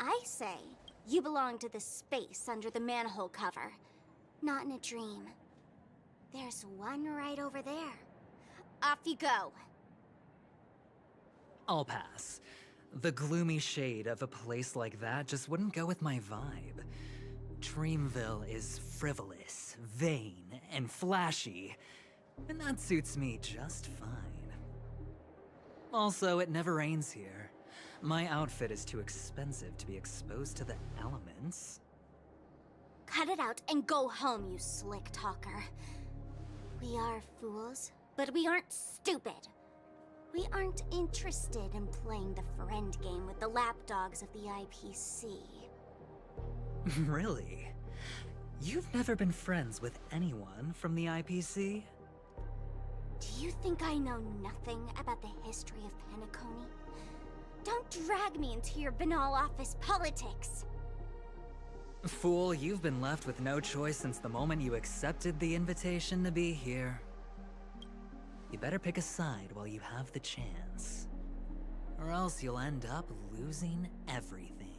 I say you belong to the space under the manhole cover, not in a dream. There's one right over there. Off you go. I'll pass. The gloomy shade of a place like that just wouldn't go with my vibe. Dreamville is frivolous, vain, and flashy, and that suits me just fine. Also, it never rains here. My outfit is too expensive to be exposed to the elements. Cut it out and go home, you slick talker. We are fools, but we aren't stupid. We aren't interested in playing the friend game with the lapdogs of the IPC. Really? You've never been friends with anyone from the IPC? Do you think I know nothing about the history of PENACONY? Don't drag me into your banal office politics! Fool, you've been left with no choice since the moment you accepted the invitation to be here. You better pick a side while you have the chance. Or else you'll end up losing everything.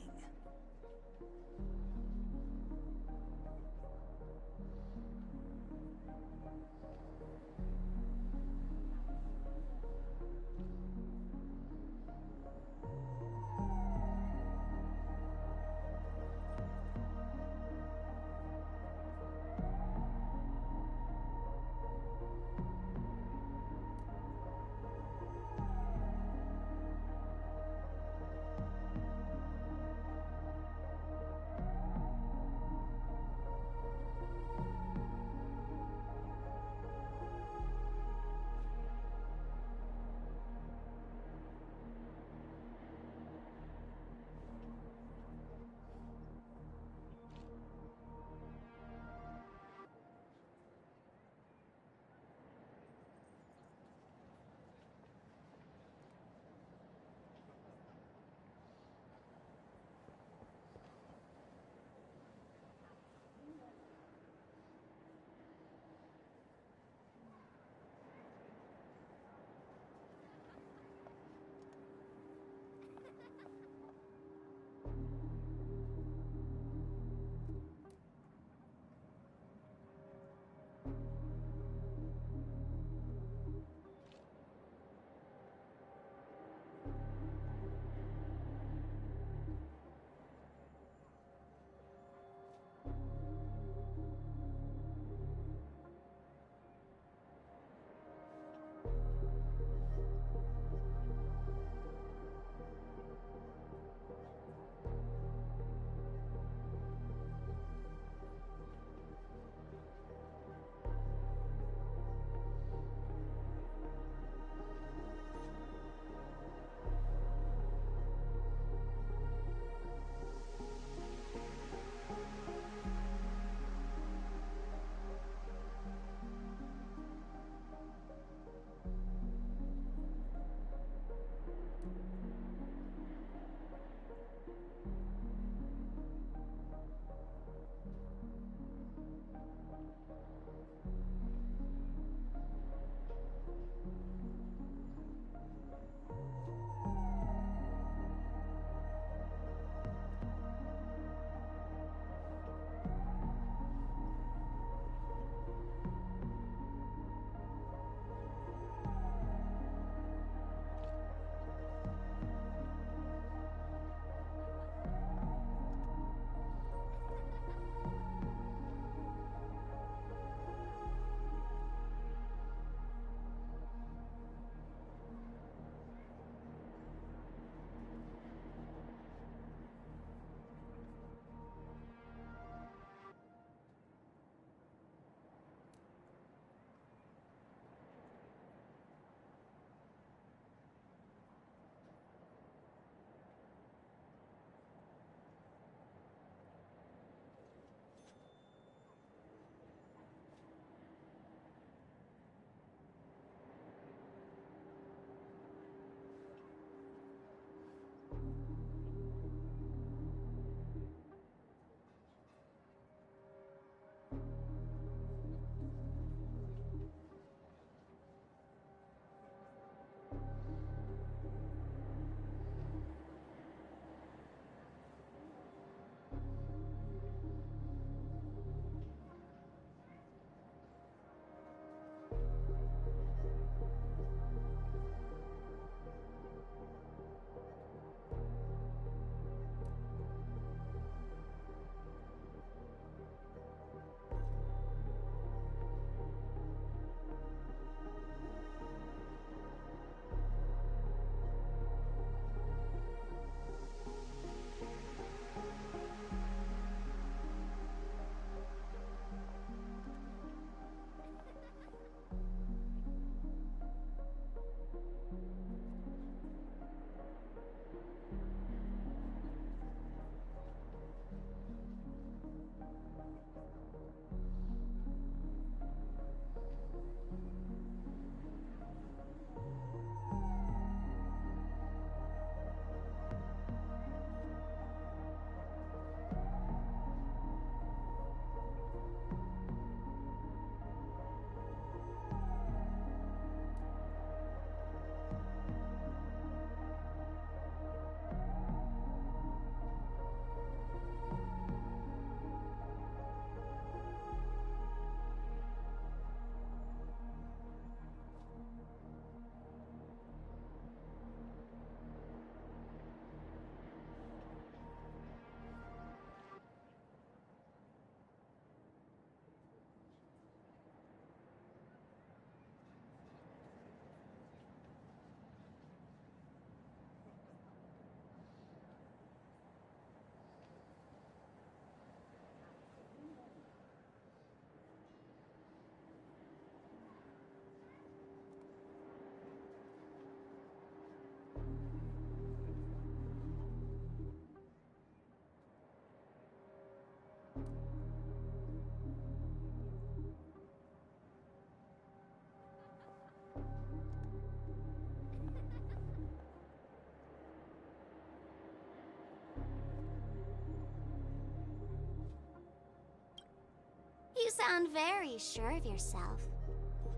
sound very sure of yourself.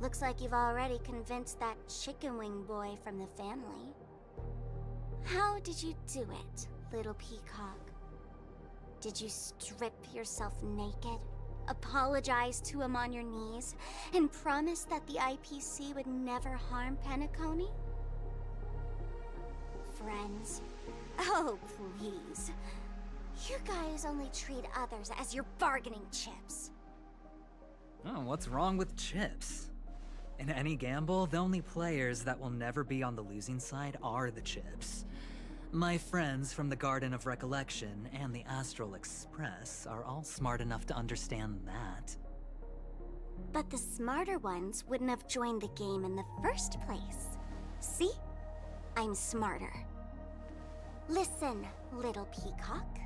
Looks like you've already convinced that chicken wing boy from the family. How did you do it, little peacock? Did you strip yourself naked, apologize to him on your knees, and promise that the IPC would never harm PENACONY? Friends, oh please. You guys only treat others as your bargaining chips. Oh, what's wrong with chips? In any gamble, the only players that will never be on the losing side are the chips. My friends from the Garden of Recollection and the Astral Express are all smart enough to understand that. But the smarter ones wouldn't have joined the game in the first place. See? I'm smarter. Listen, little peacock.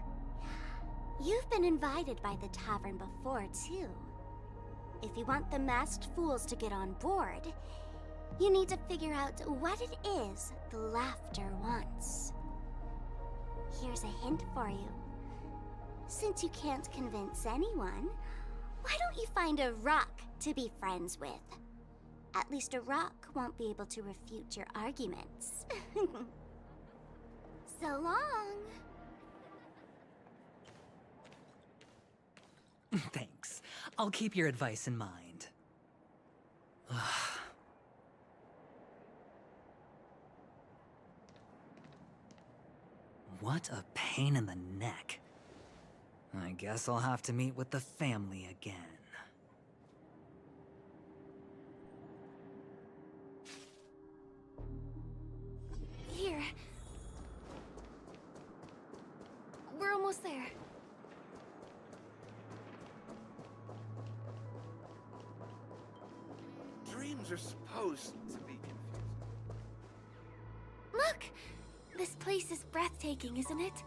You've been invited by the tavern before, too. If you want the masked fools to get on board, you need to figure out what it is the laughter wants. Here's a hint for you. Since you can't convince anyone, why don't you find a rock to be friends with? At least a rock won't be able to refute your arguments. So long. Thanks. I'll keep your advice in mind. What a pain in the neck. I guess I'll have to meet with the family again. Here. We're almost there. Dreams are supposed to be confusing. Look! This place is breathtaking, isn't it?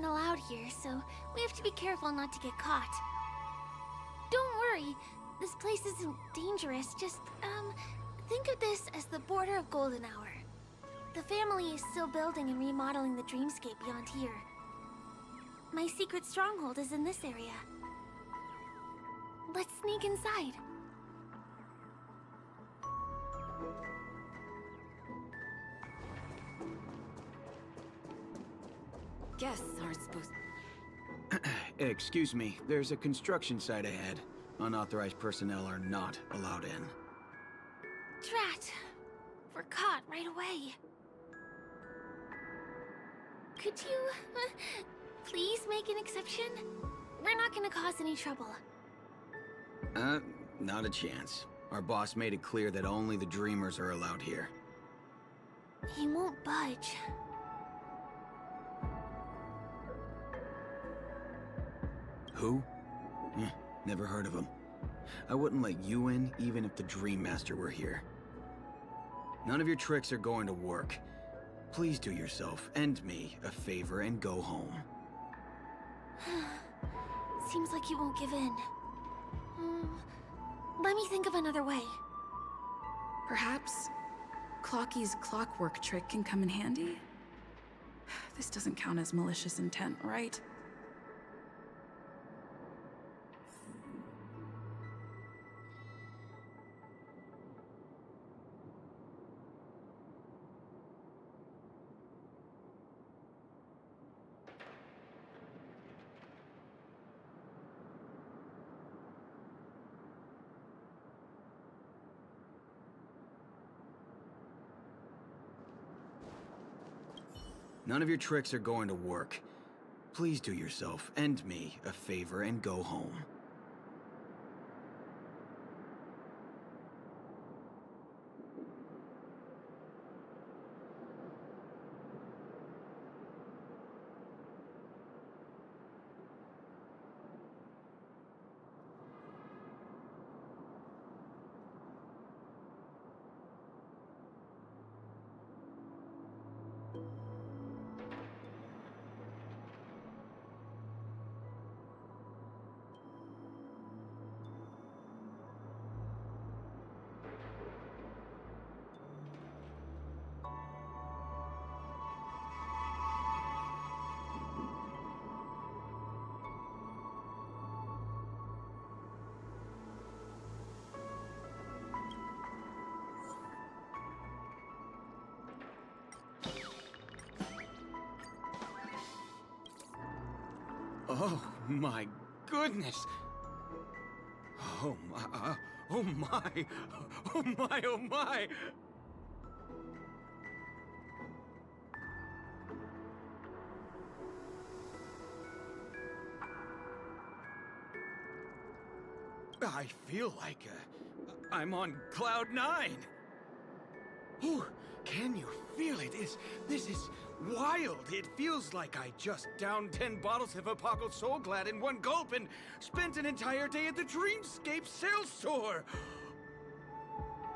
aren't allowed here, so we have to be careful not to get caught. Don't worry, this place isn't dangerous, just, think of this as the border of Golden Hour. The family is still building and remodeling the dreamscape beyond here. My secret stronghold is in this area. Let's sneak inside. Guests aren't supposed. Excuse me, there's a construction site ahead. Unauthorized personnel are not allowed in. Drat! We're caught right away. Could you, please make an exception? We're not gonna cause any trouble. Not a chance. Our boss made it clear that only the dreamers are allowed here. He won't budge. Who? Never heard of him. I wouldn't let you in, even if the Dream Master were here. None of your tricks are going to work. Please do yourself and me a favor and go home. Seems like you won't give in. Let me think of another way. Perhaps Clocky's clockwork trick can come in handy? This doesn't count as malicious intent, right? None of your tricks are going to work. Please do yourself and me a favor and go home. Oh my goodness! Oh my, oh my, oh my, oh my! I feel like I'm on cloud 9. Oh, can you feel it? This is wild. It feels like I just downed 10 bottles of Apoco Soul Glad in one gulp and spent an entire day at the Dreamscape sales store.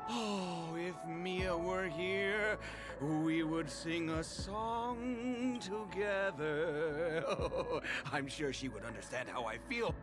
Oh, if Mia were here, we would sing a song together. Oh, I'm sure she would understand how I feel.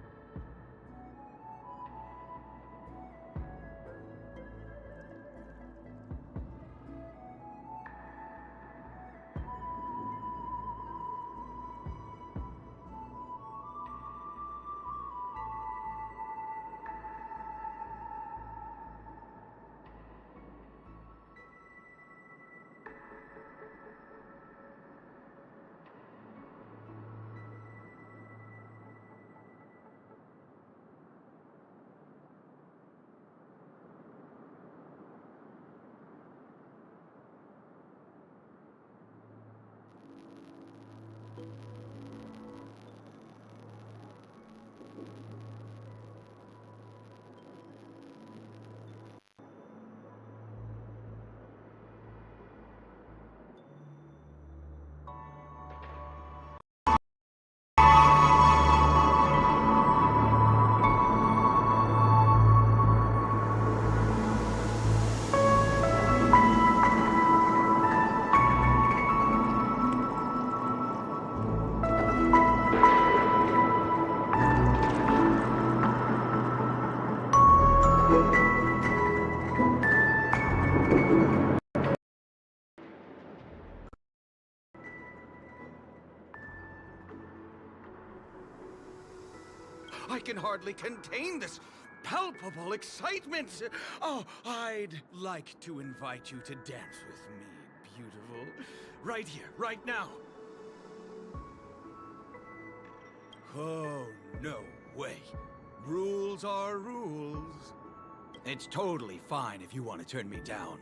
can hardly contain this palpable excitement. Oh, I'd like to invite you to dance with me, beautiful. Right here, right now. Oh, no way. Rules are rules. It's totally fine if you want to turn me down.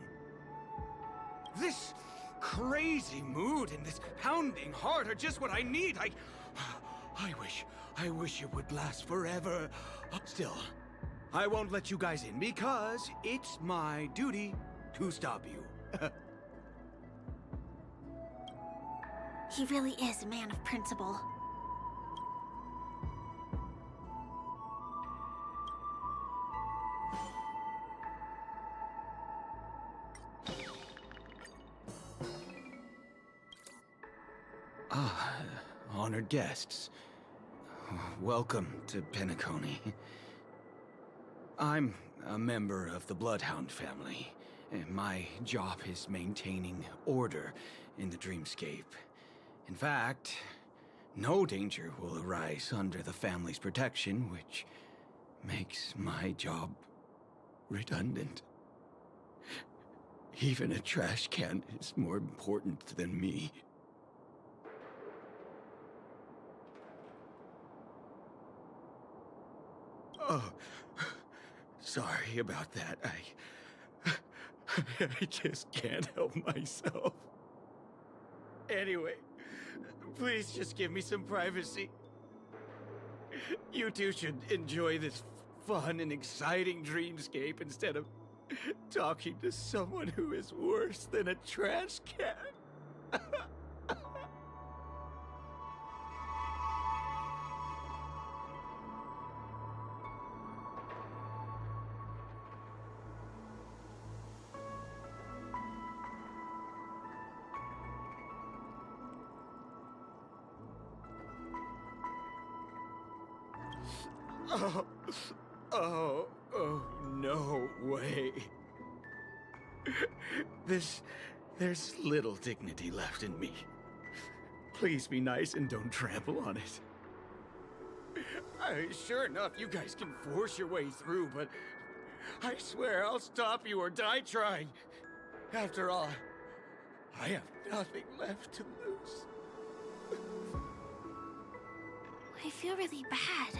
This crazy mood and this pounding heart are just what I need. I wish it would last forever. Still, I won't let you guys in because it's my duty to stop you. He really is a man of principle. Honored guests. Welcome to PENACONY. I'm a member of the Bloodhound family, and my job is maintaining order in the dreamscape. In fact, no danger will arise under the family's protection, which makes my job redundant. Even a trash can is more important than me. Oh, sorry about that. I just can't help myself. Anyway, please just give me some privacy. You two should enjoy this fun and exciting dreamscape instead of talking to someone who is worse than a trash can. Oh, no way. There's little dignity left in me. Please be nice and don't trample on it. Sure enough, you guys can force your way through, but I swear I'll stop you or die trying. After all, I have nothing left to lose. I feel really bad.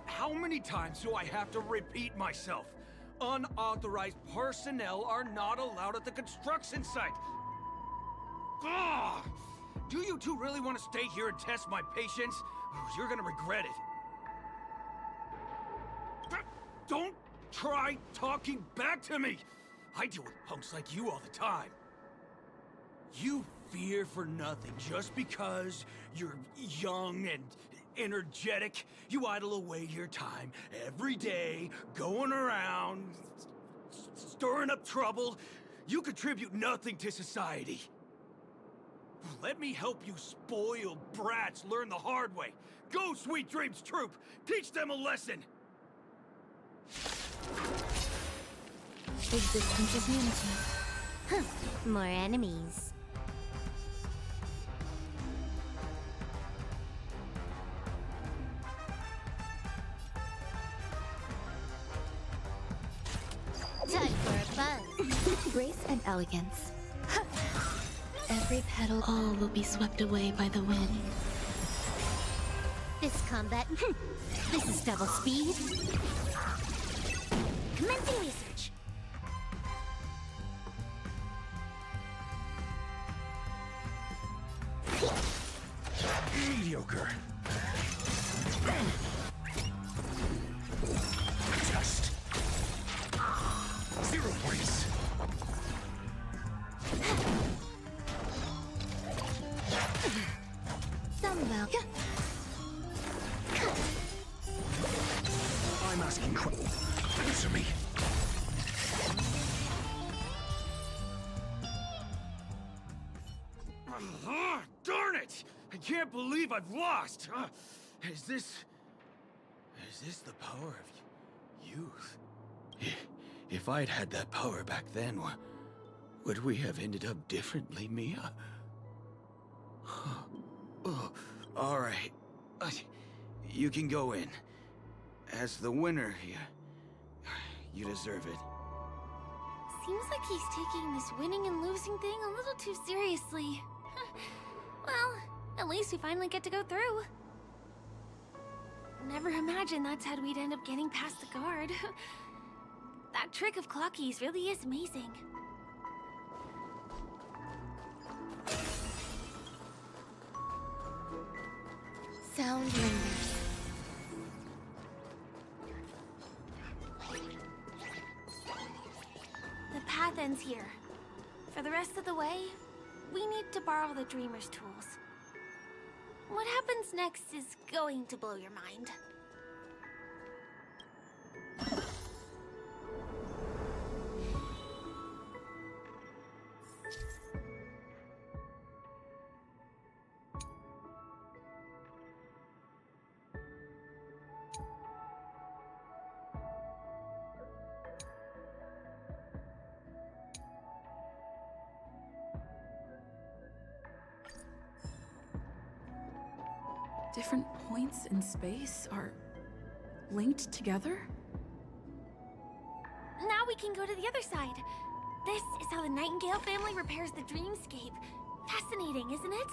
How many times do I have to repeat myself? Unauthorized personnel are not allowed at the construction site. Ugh! Do you two really want to stay here and test my patience? You're gonna regret it. Don't try talking back to me! I deal with punks like you all the time. You fear for nothing just because you're young and energetic. You idle away your time every day, going around, stirring up trouble. You contribute nothing to society. Let me help you spoiled brats learn the hard way. Go, Sweet Dreams Troop! Teach them a lesson! Existence is unity. More enemies. Time for a buzz. Grace and elegance. Every petal, all will be swept away by the wind. This combat. This is double speed. Commencing research. Mediocre. Just 0 points. Some will. I'm asking questions. Answer me. Darn it! can't believe I've lost! Is this the power of youth? If I'd had that power back then, would we have ended up differently, Mia? Oh, all right. You can go in. As the winner, you deserve it. Seems like he's taking this winning and losing thing a little too seriously. Well, at least we finally get to go through. Never imagined that's how we'd end up getting past the guard. That trick of Clocky's really is amazing. Sound lingers. The path ends here. For the rest of the way, we need to borrow the Dreamer's tools. What happens next is going to blow your mind. Different points in space are linked together? Now we can go to the other side. This is how the Nightingale family repairs the dreamscape. Fascinating, isn't it?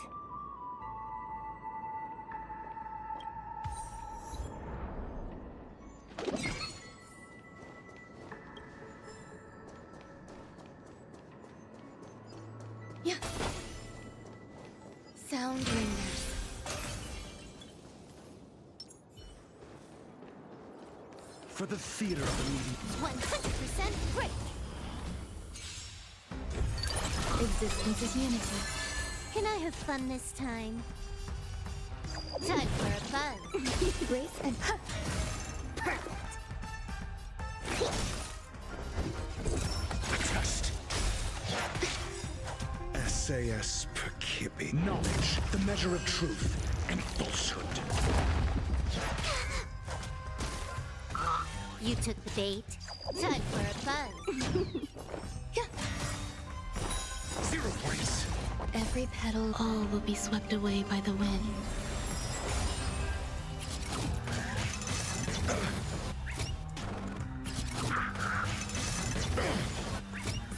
Yeah. Sound lingers. For the theater of the meeting. 100% break. Existence is unity. Can I have fun this time? Time for a fun. Grace and Perfect. Test. SAS per Kibbe. Knowledge, the measure of truth and falsehood. You took the bait. Time for a fun. 0 points. every petal, all will be swept away by the wind.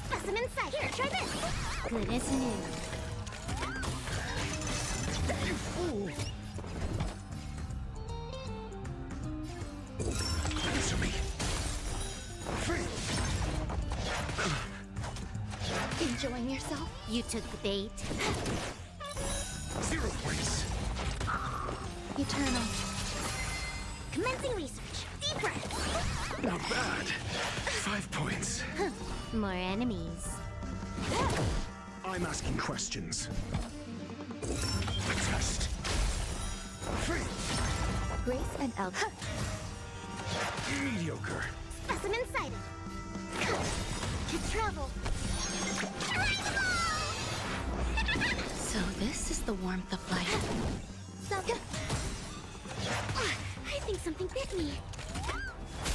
Specimen sight. Here, try this. Good as new. You fool! Answer me. Free. Enjoying yourself? You took the bait. 0 points. Eternal. Commencing research. Deep breath. Not bad. 5 points. More enemies. I'm asking questions. Test. Free. Grace and Elder. Mediocre. Specimen sighted. To travel. So this is the warmth of life. I think something bit me.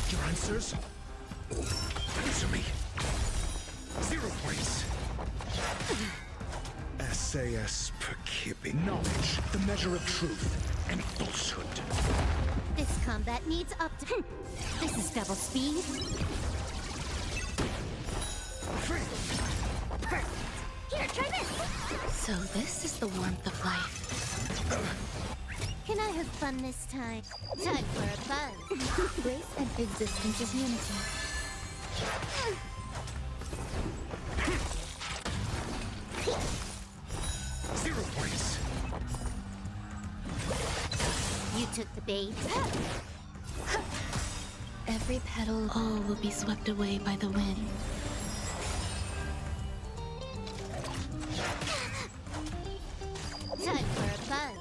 Your answers? Answer me. 0 points. SAS per Kibbe. Knowledge, the measure of truth and falsehood. This combat needs up to... This is double speed. Free. Perfect. Here, try this. So this is the warmth of life. Can I have fun this time? Time for a fun. Grace and existence is unity. Zero points. You took the bait. Every petal, all will be swept away by the wind. Time for a fun.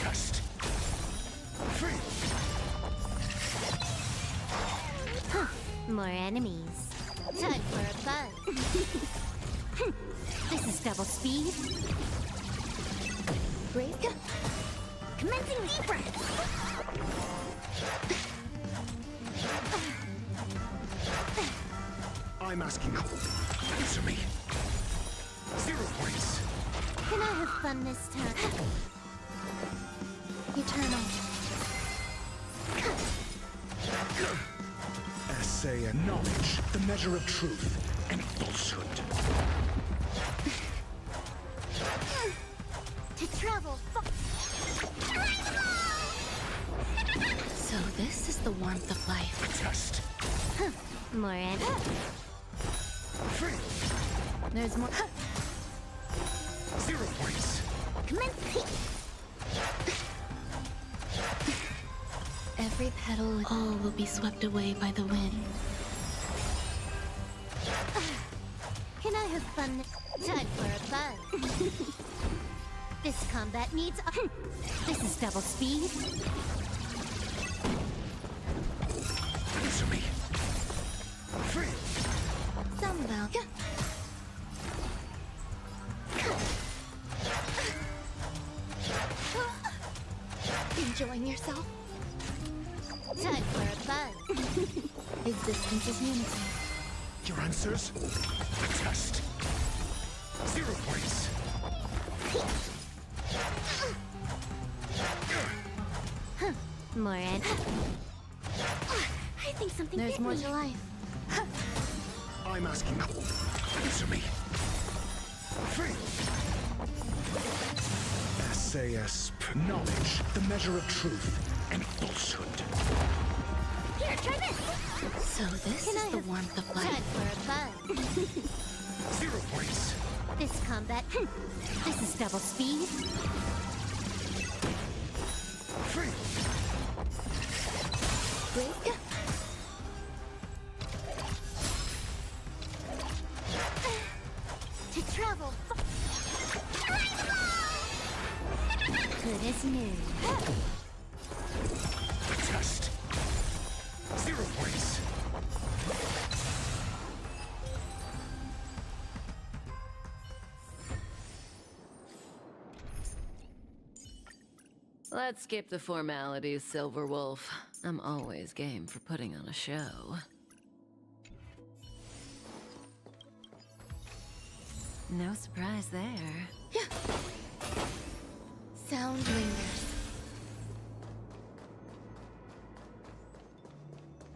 Test. Free. More enemies. Time for a fun. This is double speed. Brace. Commencing deep breath. I'm asking. Answer me. 0 points. Can I have fun this time? Eternal. Essay and knowledge, the measure of truth and falsehood. To travel So this is the warmth of life. Test. More in. There's more. 0 points. Commence. Every petal, all will be swept away by the wind. Can I have fun? Time for a buzz. This combat needs. This is double speed. Answer me. Some value. Enjoying yourself? Time for a buzz. Existence is unity. Your answers? Test. 0 points. More in. I think something. There's more to life. I'm asking. Answer me. SAS. Knowledge, the measure of truth and falsehood. Here, try this. So this is the warmth of life. Time for a buzz. 0 points. This combat. This is double speed. Break. To travel. Good as new. Test. 0 points. Let's skip the formalities, Silver Wolf. I'm always game for putting on a show. No surprise there. Sound lingers.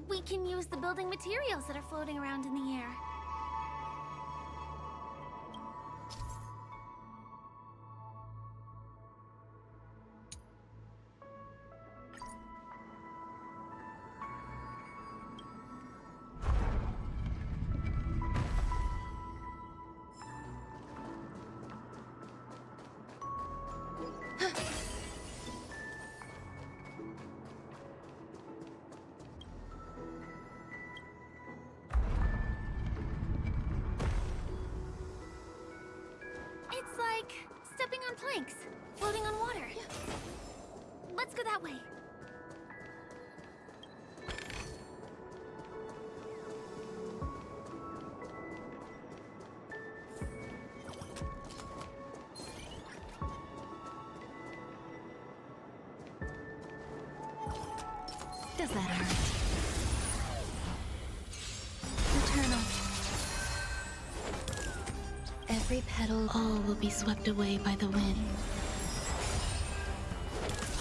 We can use the building materials that are floating around in the air. It's like stepping on planks, floating on water. Let's go that way. Does that hurt? Eternal. Every petal, all will be swept away by the wind.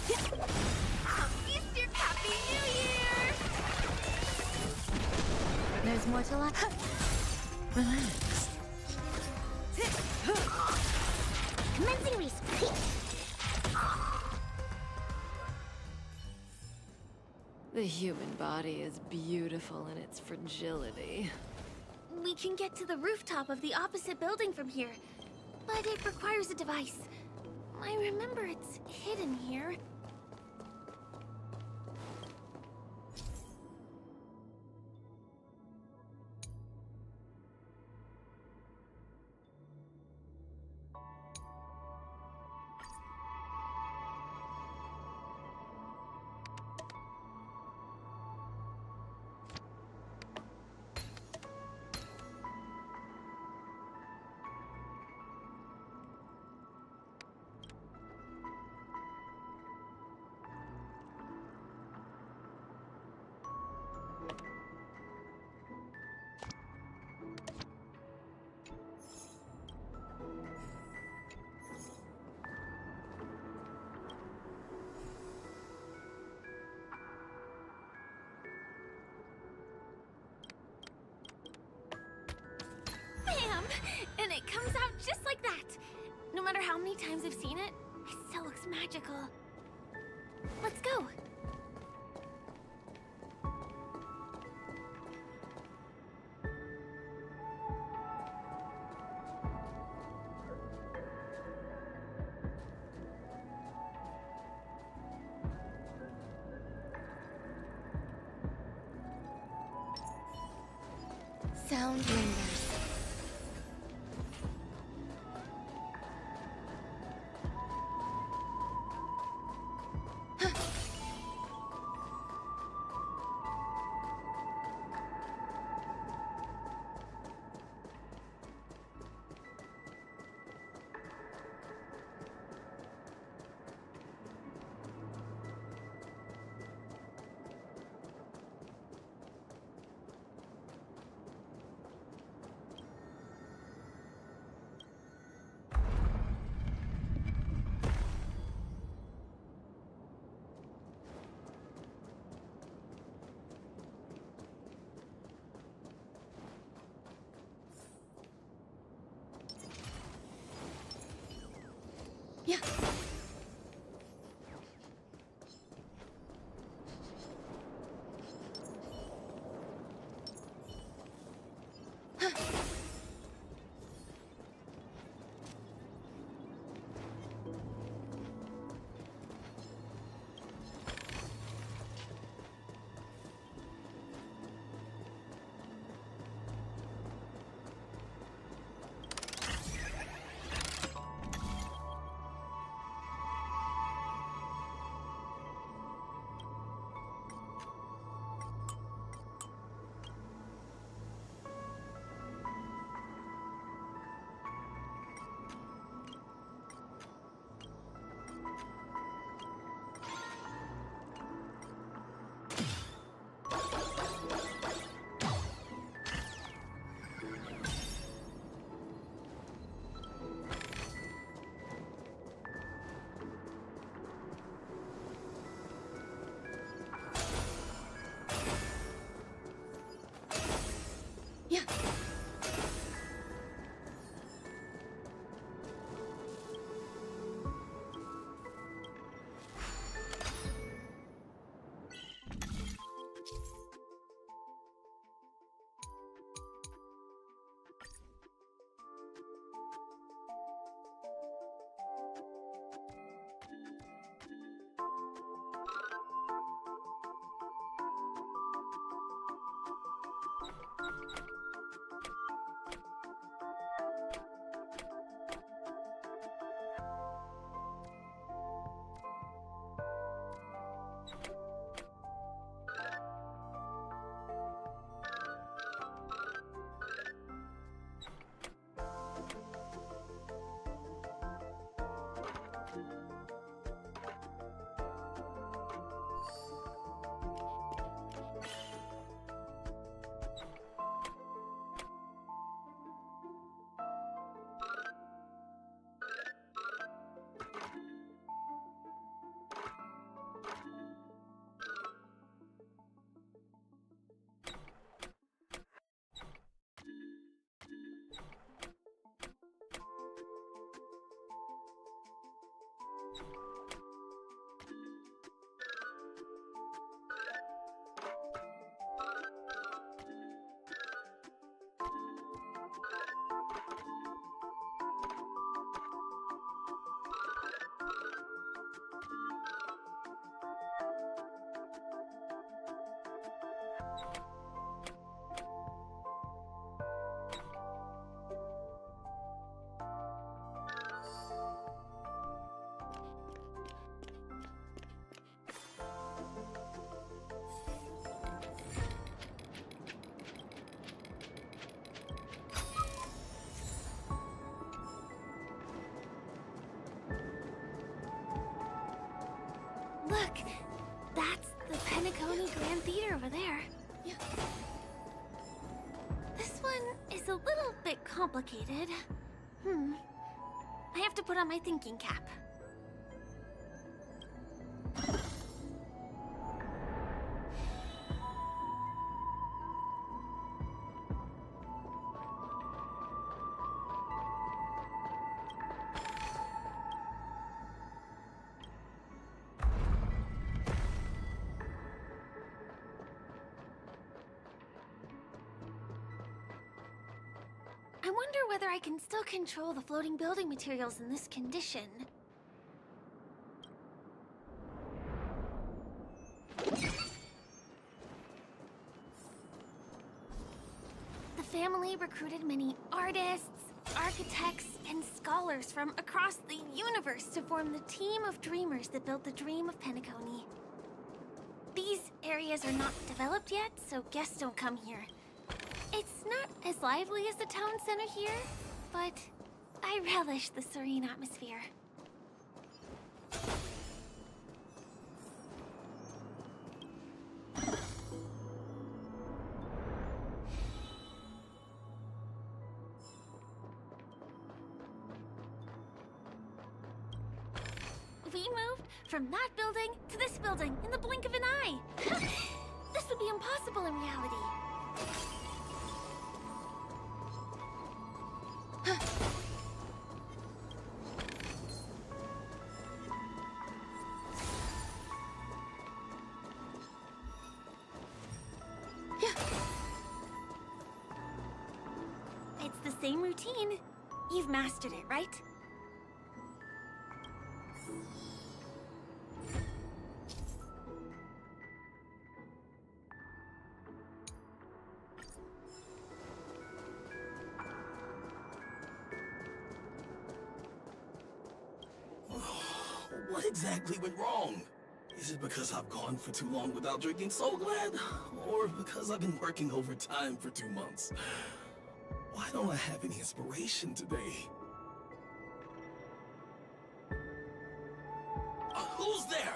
Easter, Happy New Year! There's more to life. Relax. Commencing race. The human body is beautiful in its fragility. We can get to the rooftop of the opposite building from here, but it requires a device. I remember it's hidden here. many times I've seen it, it still looks magical. Let's go. Sound lingers. Yeah. Look, that's the PENACONY Grand Theater over there. Yeah. This one is a little bit complicated. I have to put on my thinking cap. wonder whether I can still control the floating building materials in this condition. The family recruited many artists, architects, and scholars from across the universe to form the team of dreamers that built the dream of PENACONY. These areas are not developed yet, so guests don't come here. It's not as lively as the town center here, but I relish the serene atmosphere. We moved from that building to this building in the blink of an eye. This would be impossible in reality. It's the same routine. You've mastered it, right? What exactly went wrong? Is it because I've gone for too long without drinking So Glad? Or because I've been working overtime for 2 months? Why don't I have any inspiration today? Who's there?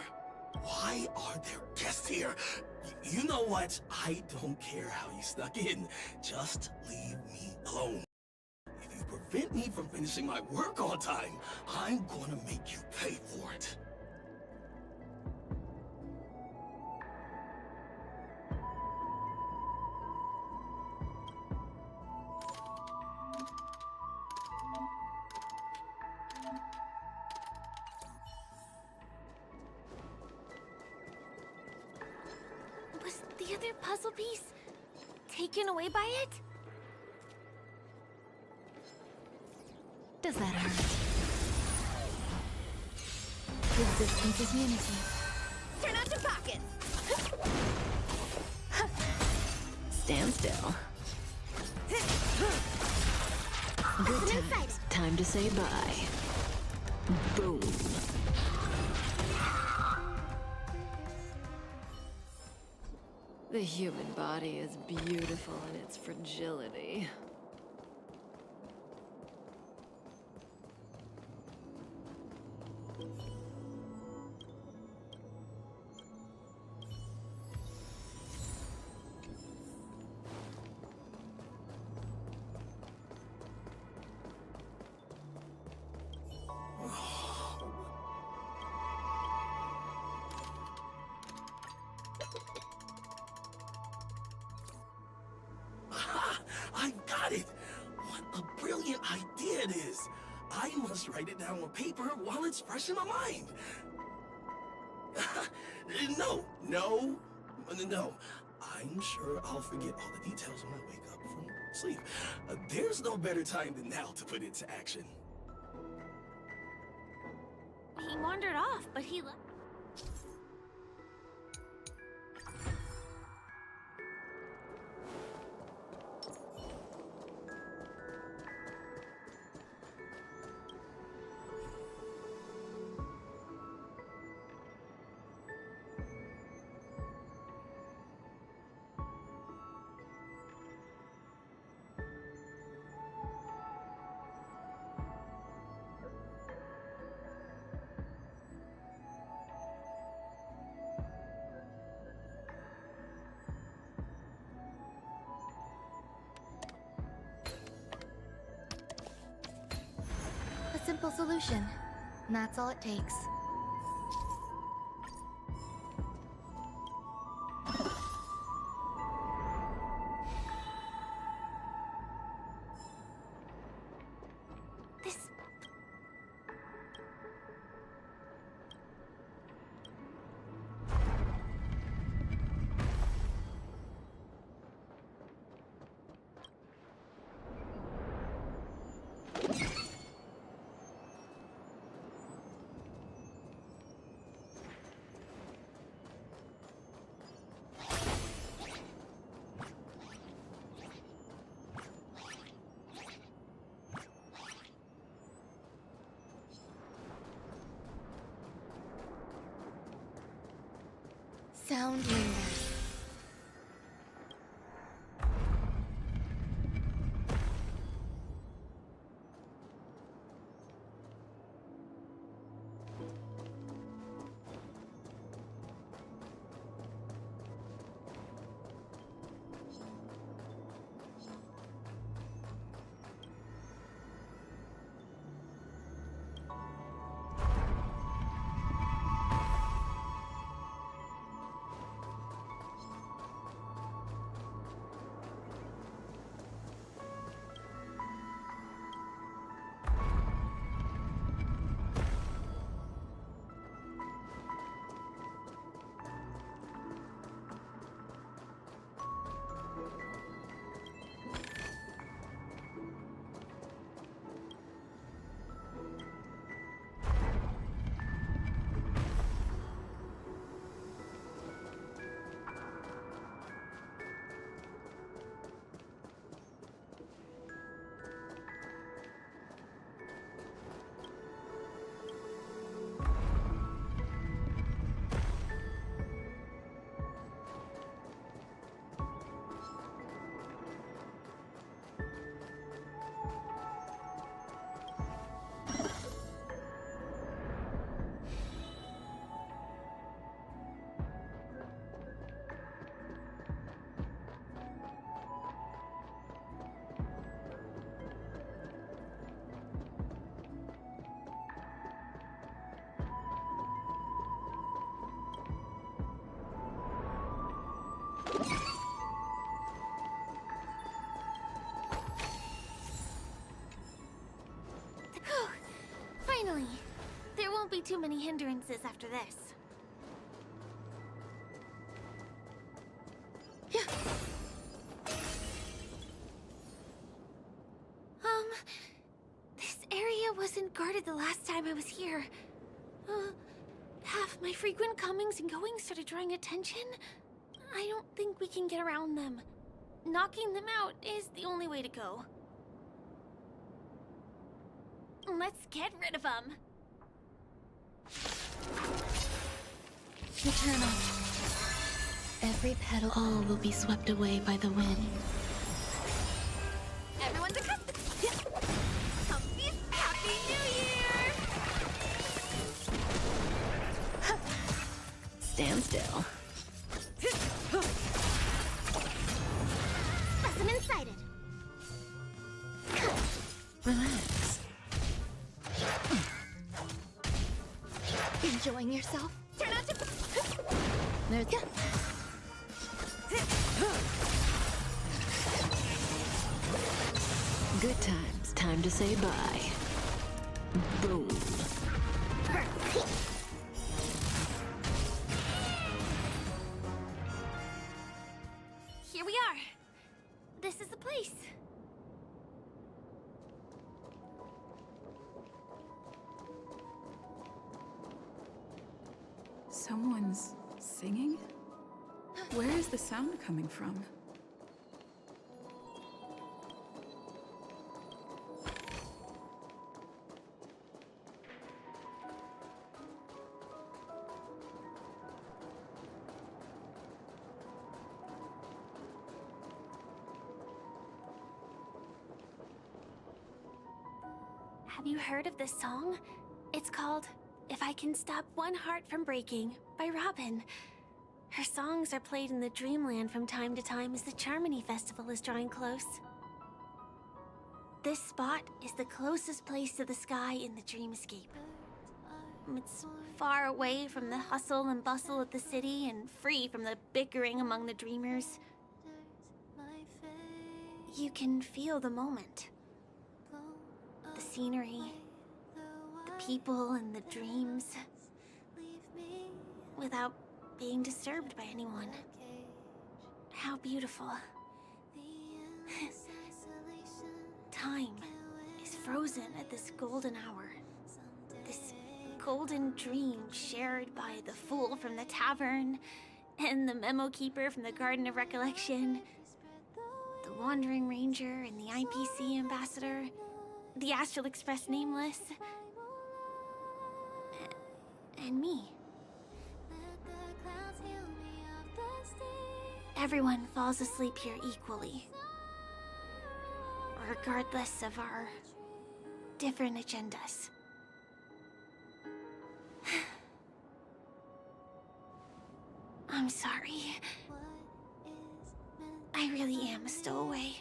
Why are there guests here? You know what? I don't care how you snuck in. Just leave me alone. If you prevent me from finishing my work on time, I'm gonna make you pay for it. Was the other puzzle piece taken away by it? Does that hurt? Resistance is unity. Turn out your pockets! Stand still. Good times. Time to say bye. Boom. The human body is beautiful in its fragility. I've got it! What a brilliant idea it is! I must write it down on paper while it's fresh in my mind. No. I'm sure I'll forget all the details when I wake up from sleep. There's no better time than now to put it into action. He wandered off, but he left. A simple solution. And that's all it takes. This... sound lingers. Finally! There won't be too many hindrances after this. This area wasn't guarded the last time I was here. Half my frequent comings and goings started drawing attention. I don't think we can get around them. Knocking them out is the only way to go. Let's get rid of them. Eternal. Every petal. All will be swept away by the wind. Everyone's accustomed. Happy New Year! Stand still. Specimen sighted. Relax. Enjoying yourself? Turn out to... There's... Good times. Time to say bye. Boom. Here we are. This is the place. Someone's singing? Where is the sound coming from? Have you heard of this song? It's called If I Can Stop One Heart from Breaking by Robin. Her songs are played in the Dreamland from time to time as the Charmony Festival is drawing close. This spot is the closest place to the sky in the dreamscape. It's far away from the hustle and bustle of the city and free from the bickering among the dreamers. You can feel the moment. The scenery, the people and the dreams, without being disturbed by anyone. How beautiful. Time is frozen at this golden hour. This golden dream shared by the fool from the tavern, and the memo keeper from the Garden of Recollection, the Wandering Ranger and the IPC ambassador, the Astral Express Nameless, and me. everyone falls asleep here equally, regardless of our different agendas. I'm sorry. I really am a stowaway.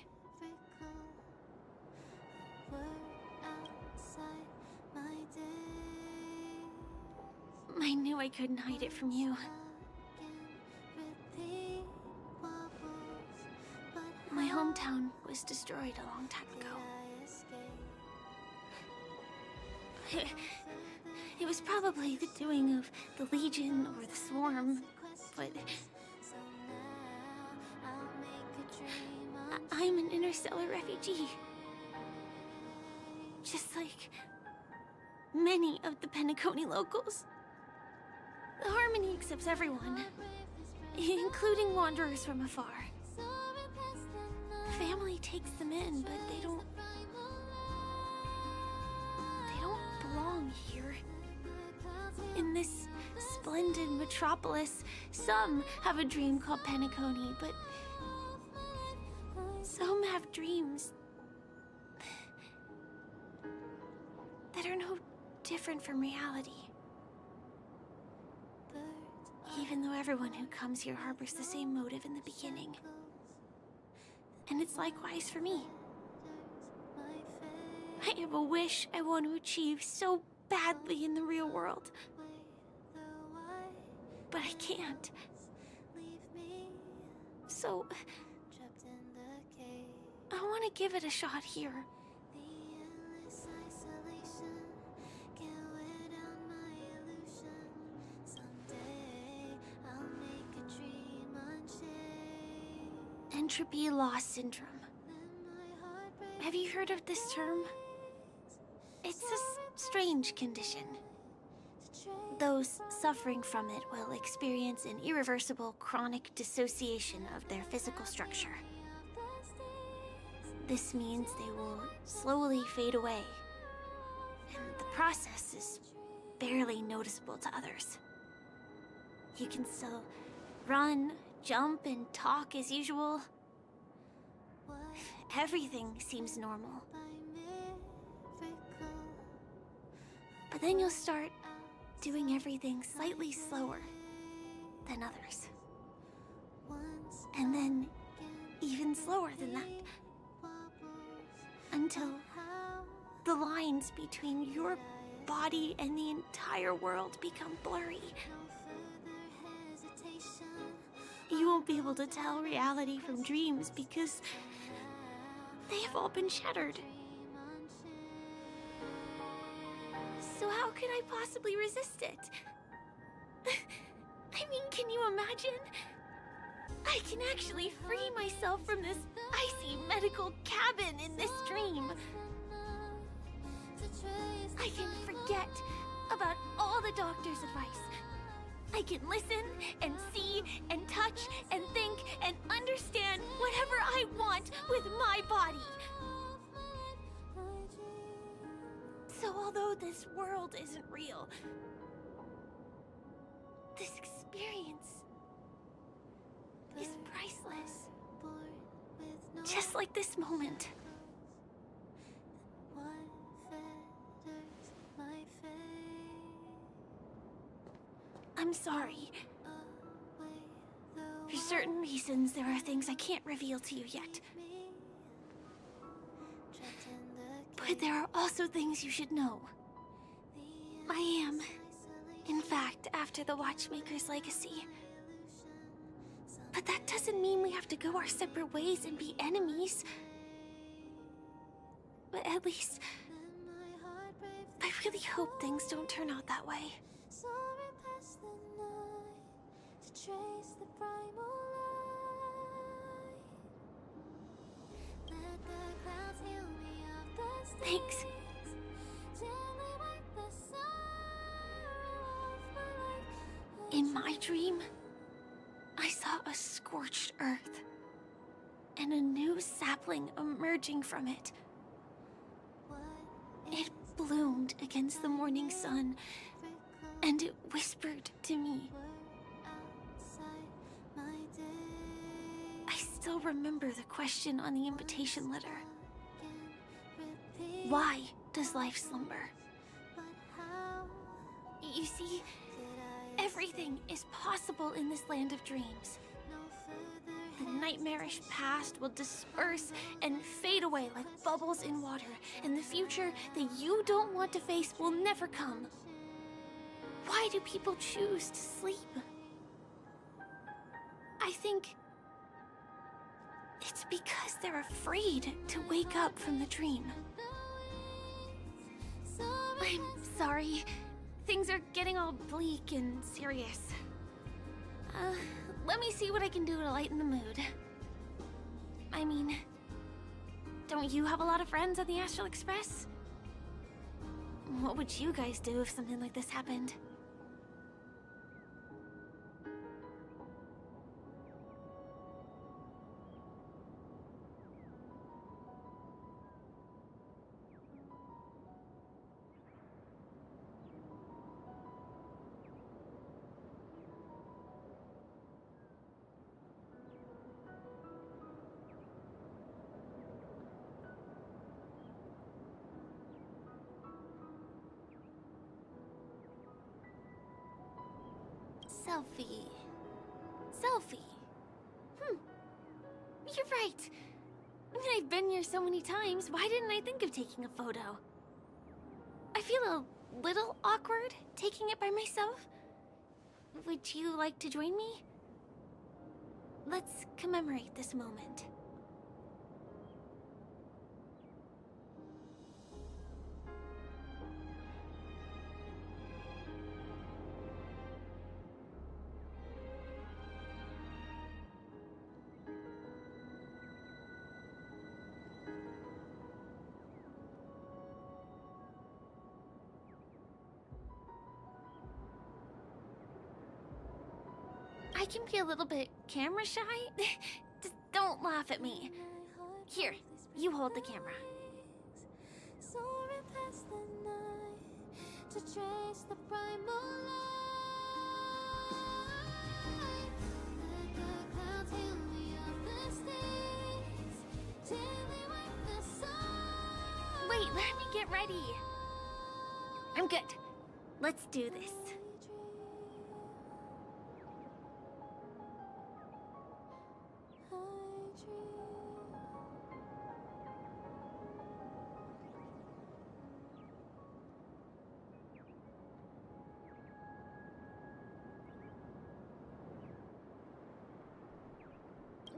I knew I couldn't hide it from you. My hometown was destroyed a long time ago. It was probably the doing of the Legion or the Swarm, but I'm an interstellar refugee. Just like many of the PENACONY locals. The Harmony accepts everyone, including wanderers from afar. The family takes them in, but they don't belong here. In this splendid metropolis, some have a dream called PENACONY, but some have dreams that are no different from reality. Even though everyone who comes here harbors the same motive in the beginning. And it's likewise for me. I have a wish I want to achieve so badly in the real world. But I can't. So I want to give it a shot here. Entropy loss syndrome. Have you heard of this term? It's a strange condition. Those suffering from it will experience an irreversible chronic dissociation of their physical structure. This means they will slowly fade away, and the process is barely noticeable to others. You can still run, jump, and talk as usual. Everything seems normal. But then you'll start doing everything slightly slower than others. And then even slower than that. Until the lines between your body and the entire world become blurry. You won't be able to tell reality from dreams because they have all been shattered. So how could I possibly resist it? I mean, can you imagine? I can actually free myself from this icy medical cabin in this dream. I can forget about all the doctor's advice. I can listen and see and touch and think and understand whatever I want with my body. So although this world isn't real, this experience is priceless. Just like this moment. I'm sorry. For certain reasons, there are things I can't reveal to you yet. But there are also things you should know. I am, in fact, after the Watchmaker's legacy. But that doesn't mean we have to go our separate ways and be enemies. But at least, I really hope things don't turn out that way. Thanks. In my dream, I saw a scorched earth and a new sapling emerging from it. It bloomed against the morning sun, and it whispered to me. still remember the question on the invitation letter. Why does life slumber? You see, everything is possible in this land of dreams. The nightmarish past will disperse and fade away like bubbles in water, and the future that you don't want to face will never come. Why do people choose to sleep? I think it's because they're afraid to wake up from the dream. I'm sorry. Things are getting all bleak and serious. Let me see what I can do to lighten the mood. I mean, don't you have a lot of friends on the Astral Express? What would you guys do if something like this happened? Selfie. You're right. I mean, I've been here so many times. Why didn't I think of taking a photo? I feel a little awkward taking it by myself. Would you like to join me? Let's commemorate this moment. I can be a little bit camera shy. Just don't laugh at me. Here, you hold the camera. Soaring past the night to trace the primal light. Let the clouds heal me of the stains till they wake the sun. Wait, let me get ready. I'm good. Let's do this.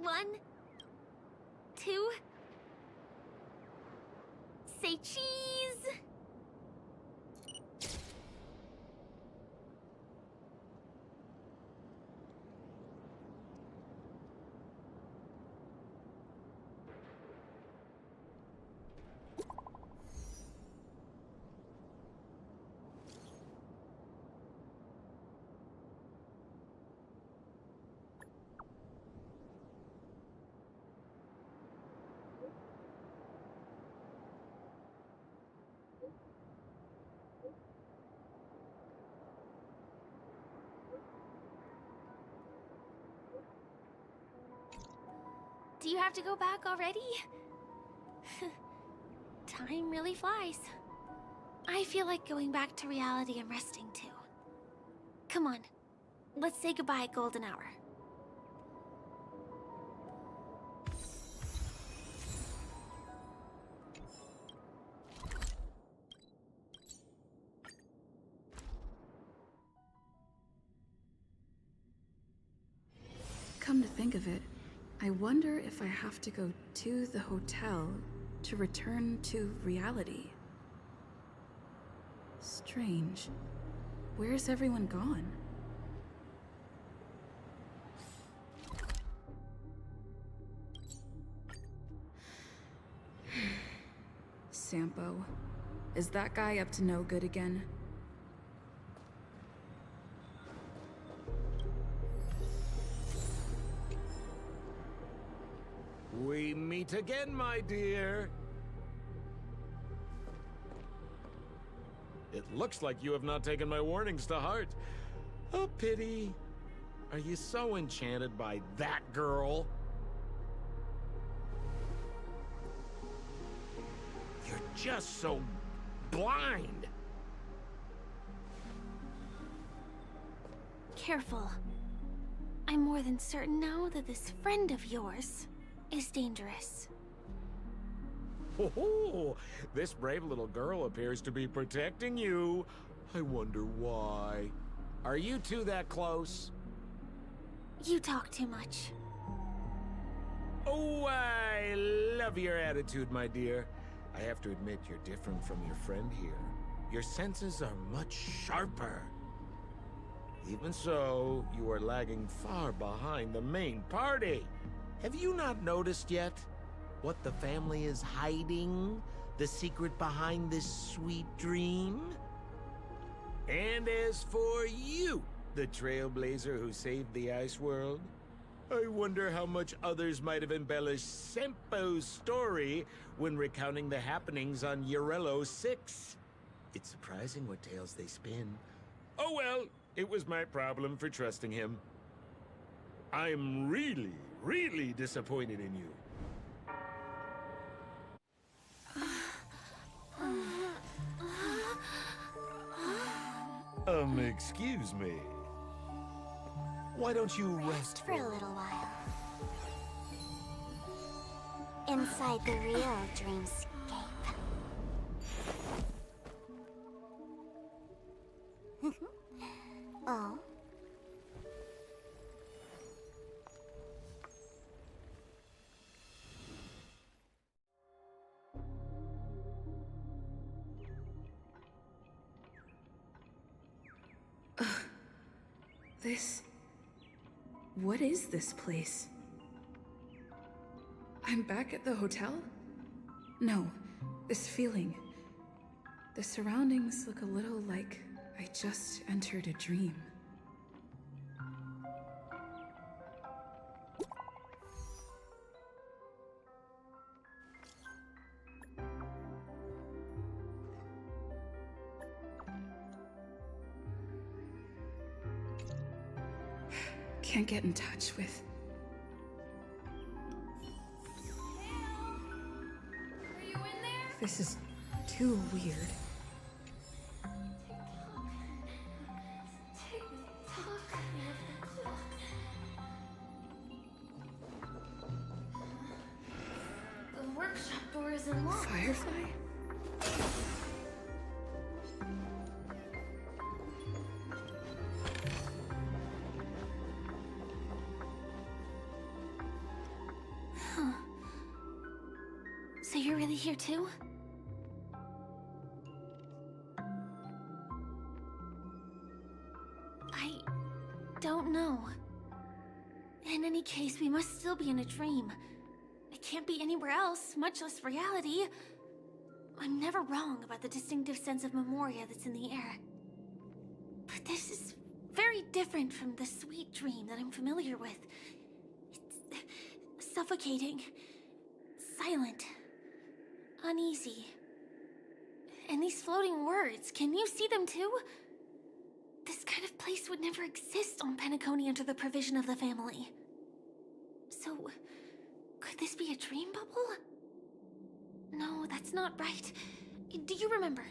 One, two, say cheese. Do you have to go back already? Time really flies. I feel like going back to reality and resting too. Come on, let's say goodbye at golden hour. Come to think of it, I wonder if I have to go to the hotel to return to reality. Strange. Where's everyone gone? Sampo. Is that guy up to no good again? We meet again, my dear. It looks like you have not taken my warnings to heart. A pity. Are you so enchanted by that girl? just so blind. Careful. I'm more than certain now that this friend of yours is dangerous. Oh, this brave little girl appears to be protecting you. I wonder why. Are you two that close? You talk too much. Oh, I love your attitude, my dear. I have to admit you're different from your friend here. Your senses are much sharper. Even so, you are lagging far behind the main party. Have you not noticed yet what the family is hiding? The secret behind this sweet dream? And as for you, the trailblazer who saved the ice world, I wonder how much others might have embellished Senpo's story when recounting the happenings on Yarello 6. It's surprising what tales they spin. Oh well, it was my problem for trusting him. I'm really, really disappointed in you. Excuse me. Why don't you rest for a little while? Inside the real dreamscape. Oh. What is this place? I'm back at the hotel? No, this feeling. The surroundings look a little like I just entered a dream. Can't get in touch with... Are you in there? This is too weird. The workshop door isn't locked. Firefly? So you're really here too? I don't know. In any case, we must still be in a dream. It can't be anywhere else, much less reality. I'm never wrong about the distinctive sense of memoria that's in the air. But this is very different from the sweet dream that I'm familiar with. It's suffocating, silent, uneasy. And these floating words, can you see them too? This kind of place would never exist on PENACONY under the provision of the family. So, could this be a dream bubble? No, that's not right. Do you remember,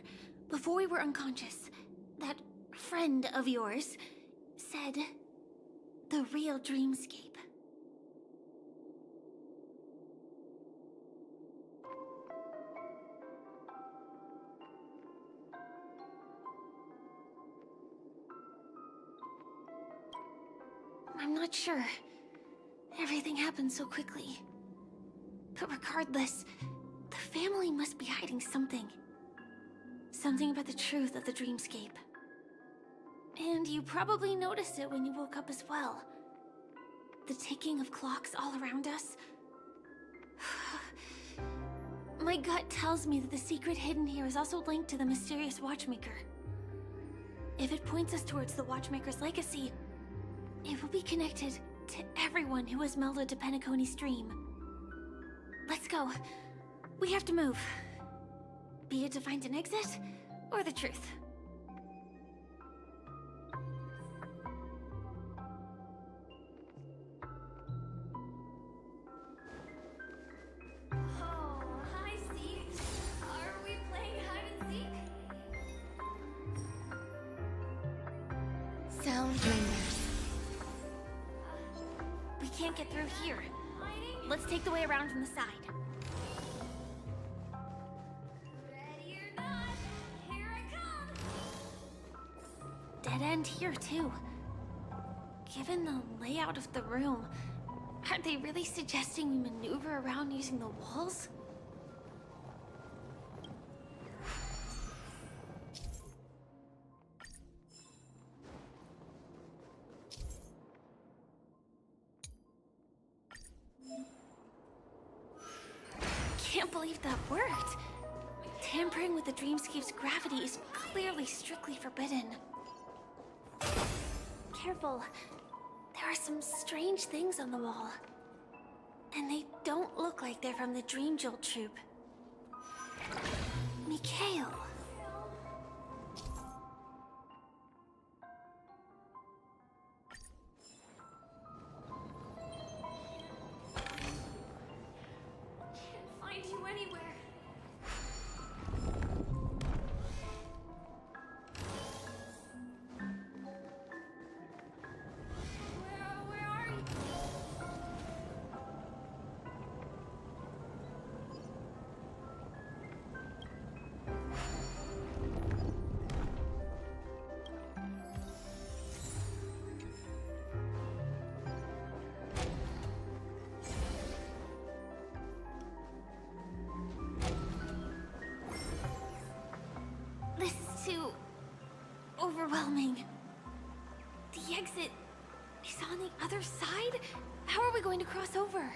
before we were unconscious, that friend of yours said, the real dreamscape? I'm not sure. Everything happened so quickly. But regardless, the family must be hiding something. Something about the truth of the dreamscape. And you probably noticed it when you woke up as well. The ticking of clocks all around us. My gut tells me that the secret hidden here is also linked to the mysterious Watchmaker. If it points us towards the Watchmaker's legacy, it will be connected to everyone who has melded to PENACONY's dream. Let's go. We have to move. Be it to find an exit, or the truth. Oh, hi, Steve. Are we can't get through here. Let's take the way around from the side. Ready or not, here I come! Dead end here, too. Given the layout of the room, aren't they really suggesting we maneuver around using the walls? Can't believe that worked. Tampering with the dreamscape's gravity is clearly strictly forbidden. Careful. There are some strange things on the wall. And they don't look like they're from the Dream Jewel troupe. Mikhail. Can't find you anywhere. Where are you? This is too overwhelming. The exit is on the other side? How are we going to cross over?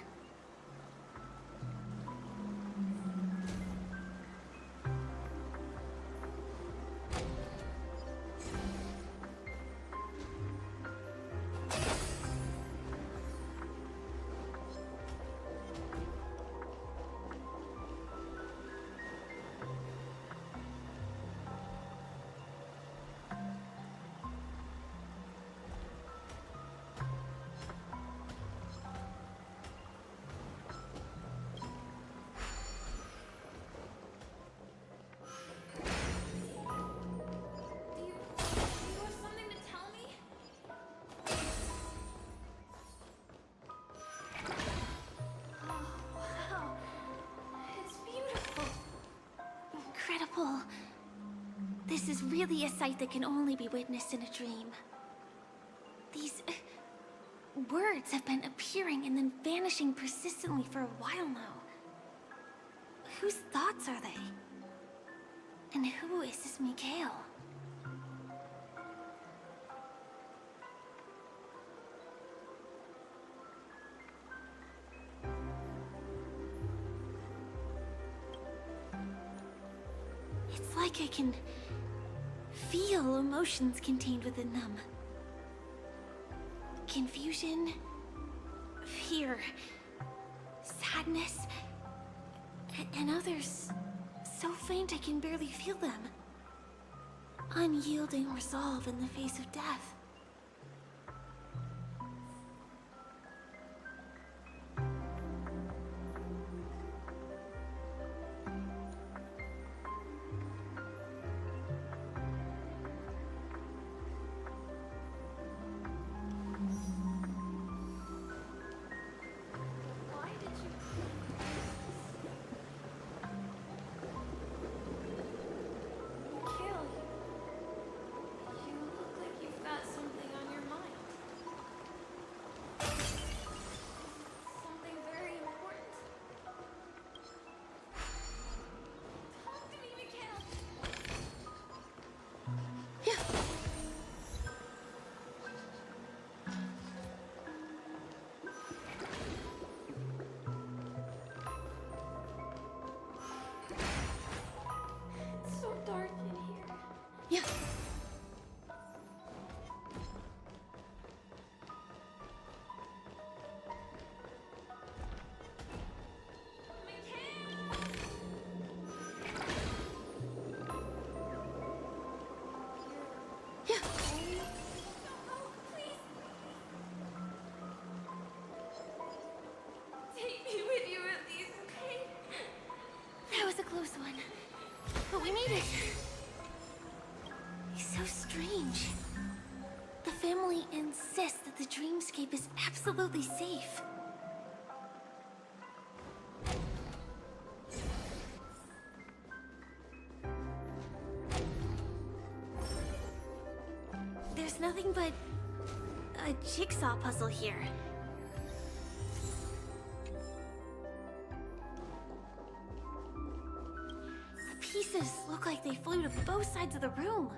Do you have something to tell me? Oh, wow. It's beautiful. Incredible. This is really a sight that can only be witnessed in a dream. These words have been appearing and then vanishing persistently for a while now. Whose thoughts are they? And who is this Mikhail? It's like I can feel emotions contained within them. Confusion, fear, sadness, and others so faint I can barely feel them. Unyielding resolve in the face of death. Why did you... Mikhail, you look like you've got some absolutely safe. There's nothing but a jigsaw puzzle here. The pieces look like they flew to both sides of the room.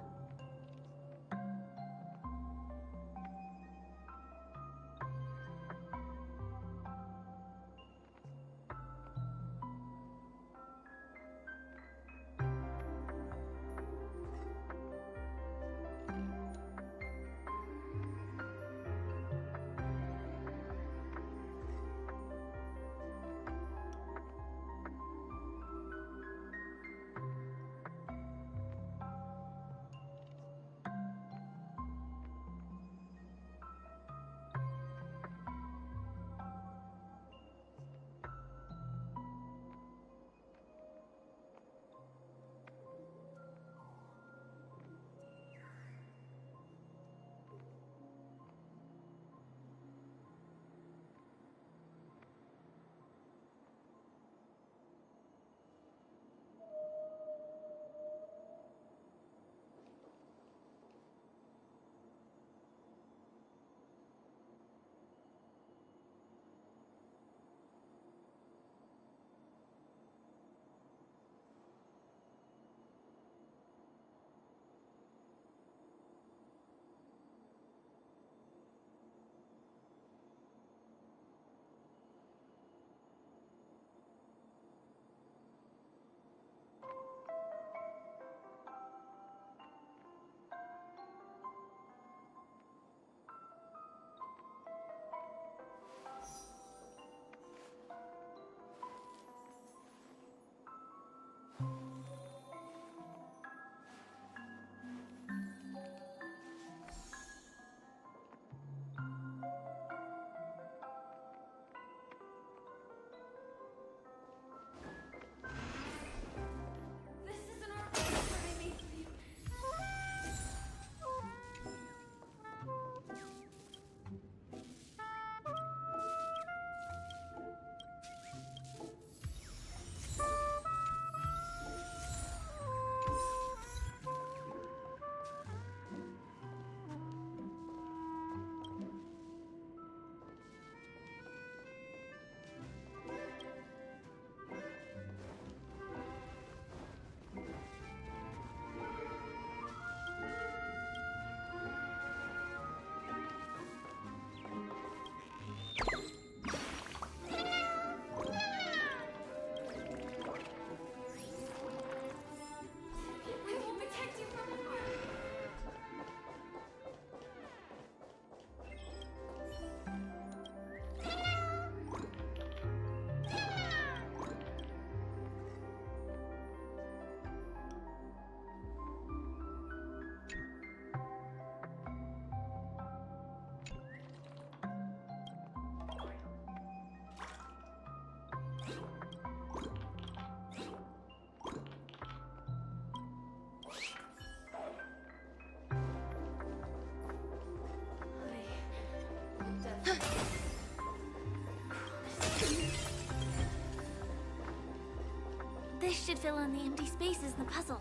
This should fill in the empty spaces in the puzzle.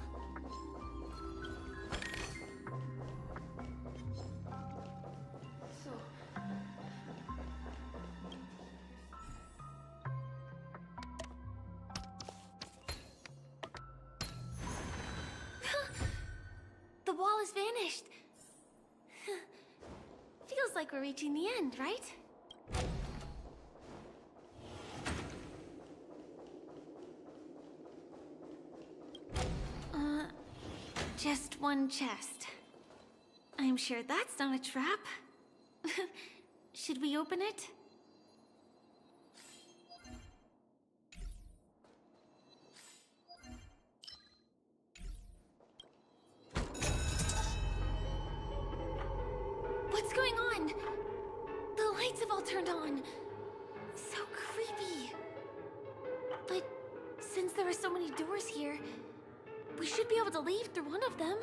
The wall has vanished. Feels like we're reaching the end, right? Just one chest. I'm sure that's not a trap. Should we open it? What's going on? The lights have all turned on. So creepy. But since there are so many doors here, we should be able to leave through one of them.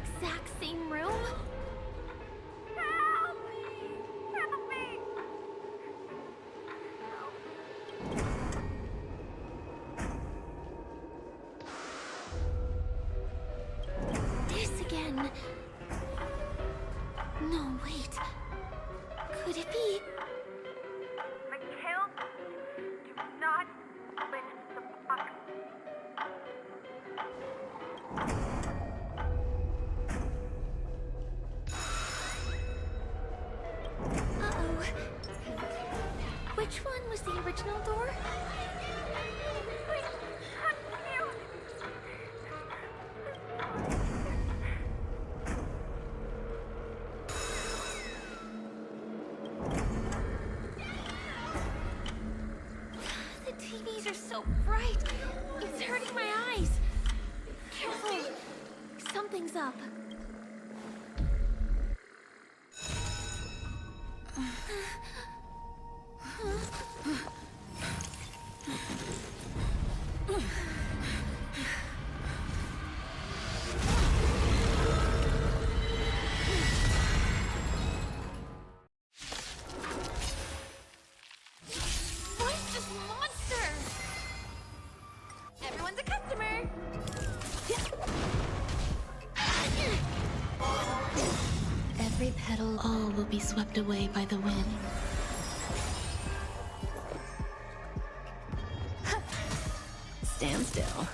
exact same room? Help! Help me! This again. No, wait. Could it be? Mikhail, do not open the box. Uh-oh. Which one was the original door? The TVs are so bright. It's hurting my eyes. Careful. Something's up. What is this monster? Everyone's a customer. Every petal, all will be swept away by the wind. Stand still.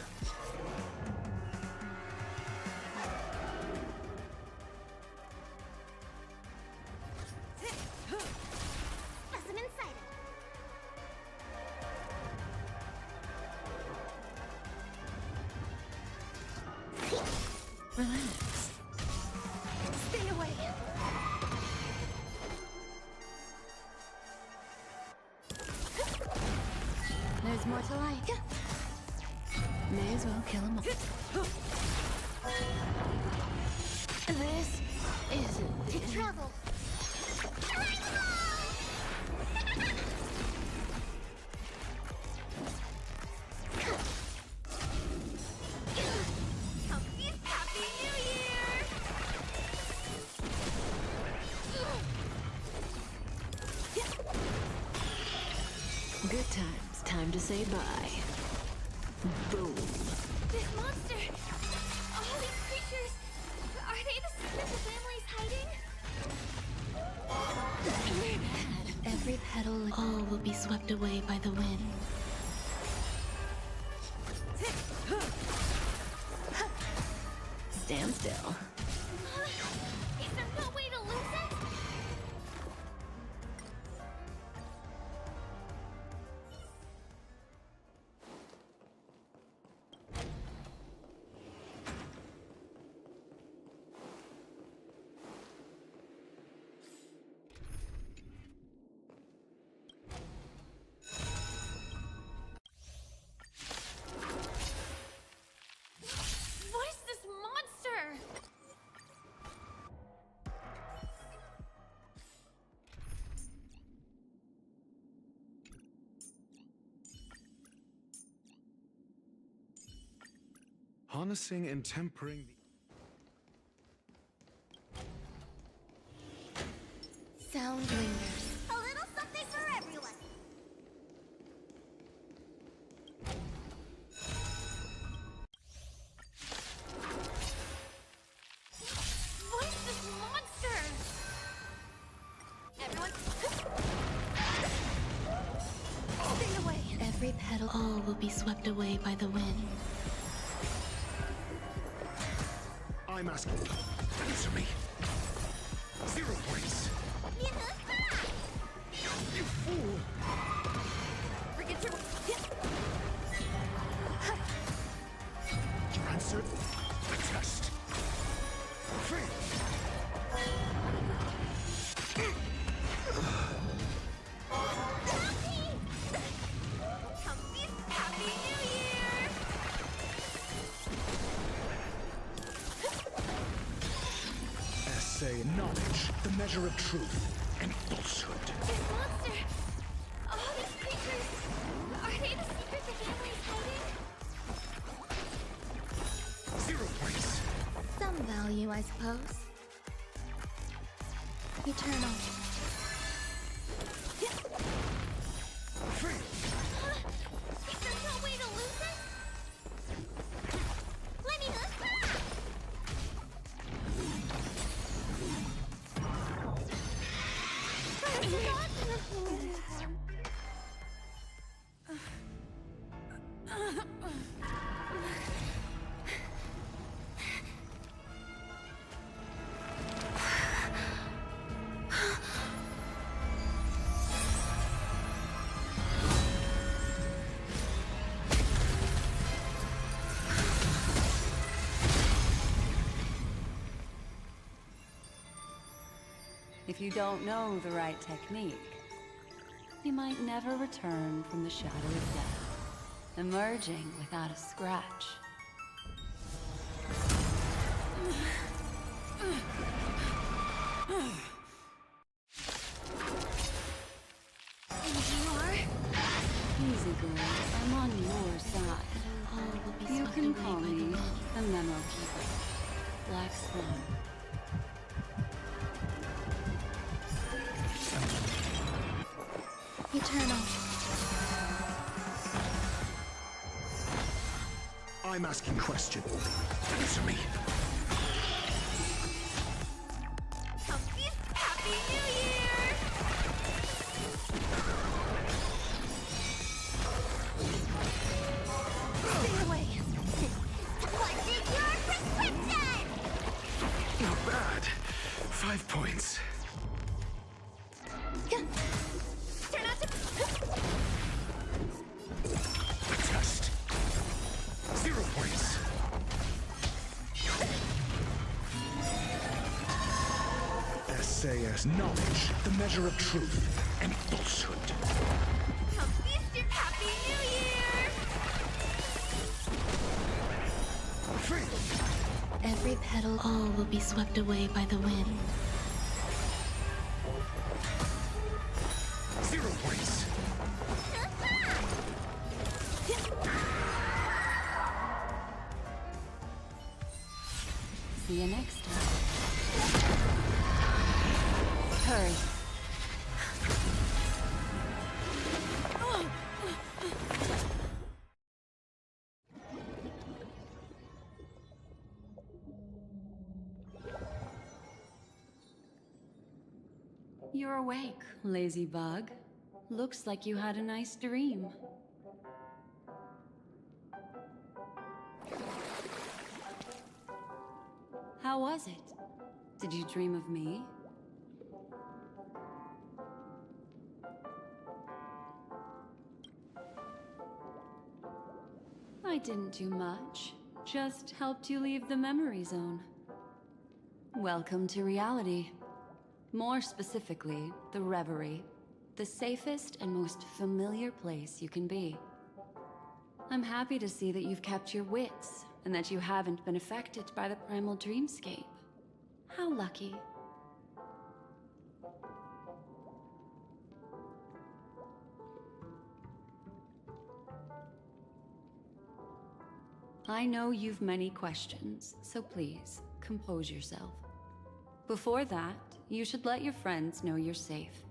Specimen sighted. Relax. Stay away. There's more to like. May as well kill him all. This is to travel. Happy New Year! Good times. Time to say bye. Boom. This monster! All these creatures! Are they the secrets the family's hiding? Every petal, all will be swept away by the wind. Stand still. Is there no way to lose it? What is this monster? Harnessing and tempering the... Sound lingers. A little something for everyone. What is this monster? Everyone, stay away. Every petal, all will be swept away by the wind. I'm asking. Answer me. 0 points. You fool! Forget your... You answered the test. Free. Happy New Year! Essay knowledge, the measure of truth and falsehood. This monster! All these creatures! Are they the secret the family's hiding? 0 points. Some value you, I suppose. Eternal. Is there no way to lose it? Let me lose that! If you don't know the right technique, you might never return from the shadow of death, emerging without a scratch. Easy, girl. I'm on your side. You can call me the Memo Keeper. Black Swan. Eternal. I'm asking questions. Answer me. Happy New Year! Stay away! What's in your prescription? Not bad. 5 points. Turn out to... Test. 0 points. SAS knowledge, the measure of truth and falsehood. Happy New Year! Every petal, all will be swept away by the wind. 0 points. See you next time. Hurry. You're awake, lazy bug. Looks like you had a nice dream. How was it? Did you dream of me? I didn't do much. Just helped you leave the memory zone. Welcome to reality. More specifically, the Reverie. The safest and most familiar place you can be. I'm happy to see that you've kept your wits, and that you haven't been affected by the primal dreamscape. How lucky. I know you've many questions, so please, compose yourself. Before that, you should let your friends know you're safe.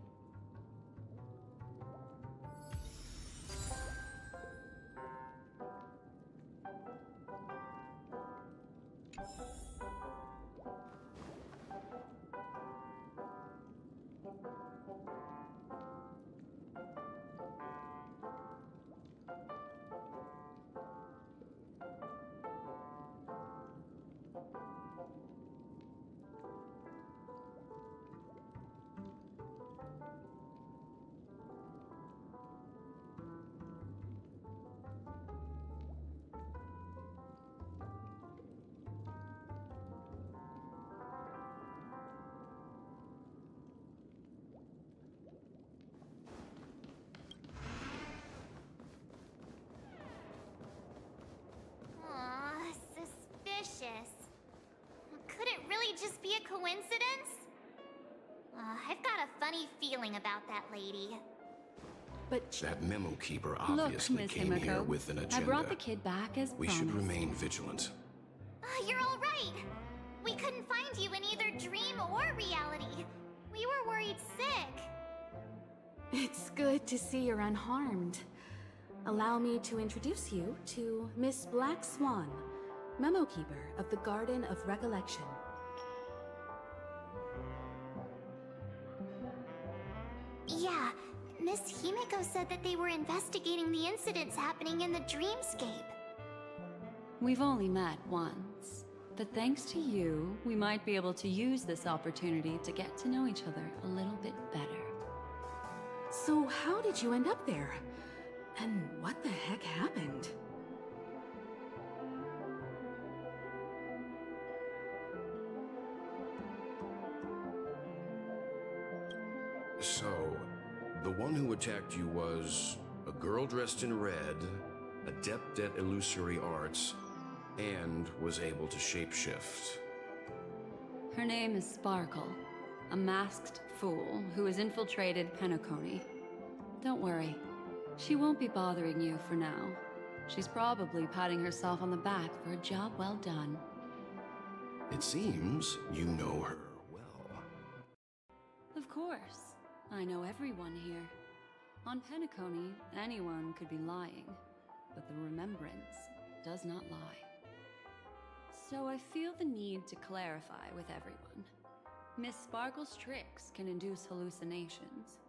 Could it really just be a coincidence? I've got a funny feeling about that lady. But that memo keeper look, obviously Miss came here Himiko, with an agenda. I brought the kid back as We promised. should remain vigilant. You're all right. We couldn't find you in either dream or reality. We were worried sick. It's good to see you're unharmed. Allow me to introduce you to Miss Black Swan, Memo Keeper of the Garden of Recollection. Yeah, Miss Himiko said that they were investigating the incidents happening in the dreamscape. We've only met once, but thanks to you, we might be able to use this opportunity to get to know each other a little bit better. So how did you end up there? And what the heck happened? So, the one who attacked you was a girl dressed in red, adept at illusory arts, and was able to shapeshift. Her name is Sparkle, a masked fool who has infiltrated PENACONY. Don't worry, she won't be bothering you for now. She's probably patting herself on the back for a job well done. It seems you know her well. Of course, I know everyone here. On PENACONY, anyone could be lying, but the remembrance does not lie. So I feel the need to clarify with everyone. Miss Sparkle's tricks can induce hallucinations,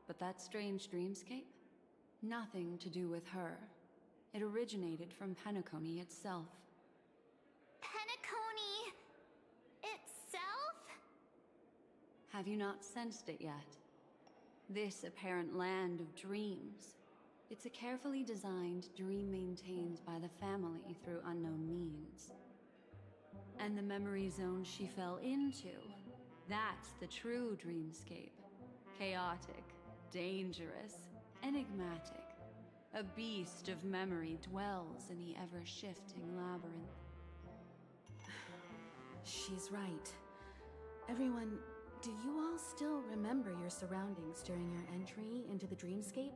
but that strange dreamscape? Nothing to do with her. It originated from PENACONY itself. PENACONY itself? Have you not sensed it yet? This apparent land of dreams. It's a carefully designed dream maintained by the family through unknown means. And the memory zone she fell into, that's the true dreamscape. Chaotic, dangerous, enigmatic. A beast of memory dwells in the ever-shifting labyrinth. She's right. Everyone, do you all still remember your surroundings during your entry into the dreamscape?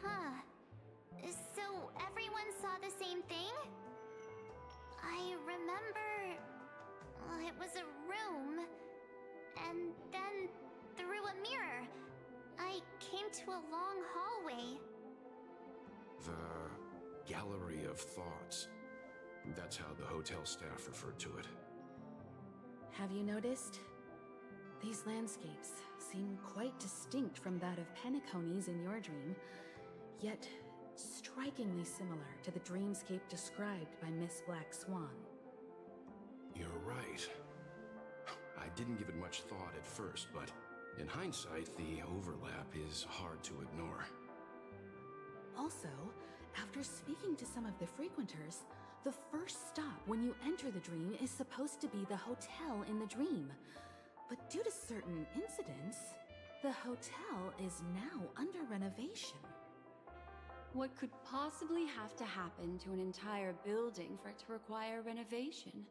Huh. So everyone saw the same thing? I remember... Well, it was a room. And then, through a mirror, I came to a long hallway. The Gallery of Thoughts. That's how the hotel staff referred to it. Have you noticed? These landscapes seem quite distinct from that of PENACONY's in your dream, yet strikingly similar to the dreamscape described by Miss Black Swan. You're right. I didn't give it much thought at first, but in hindsight, the overlap is hard to ignore. Also, after speaking to some of the frequenters, the first stop when you enter the dream is supposed to be the hotel in the dream. But due to certain incidents, the hotel is now under renovation. What could possibly have to happen to an entire building for it to require renovation?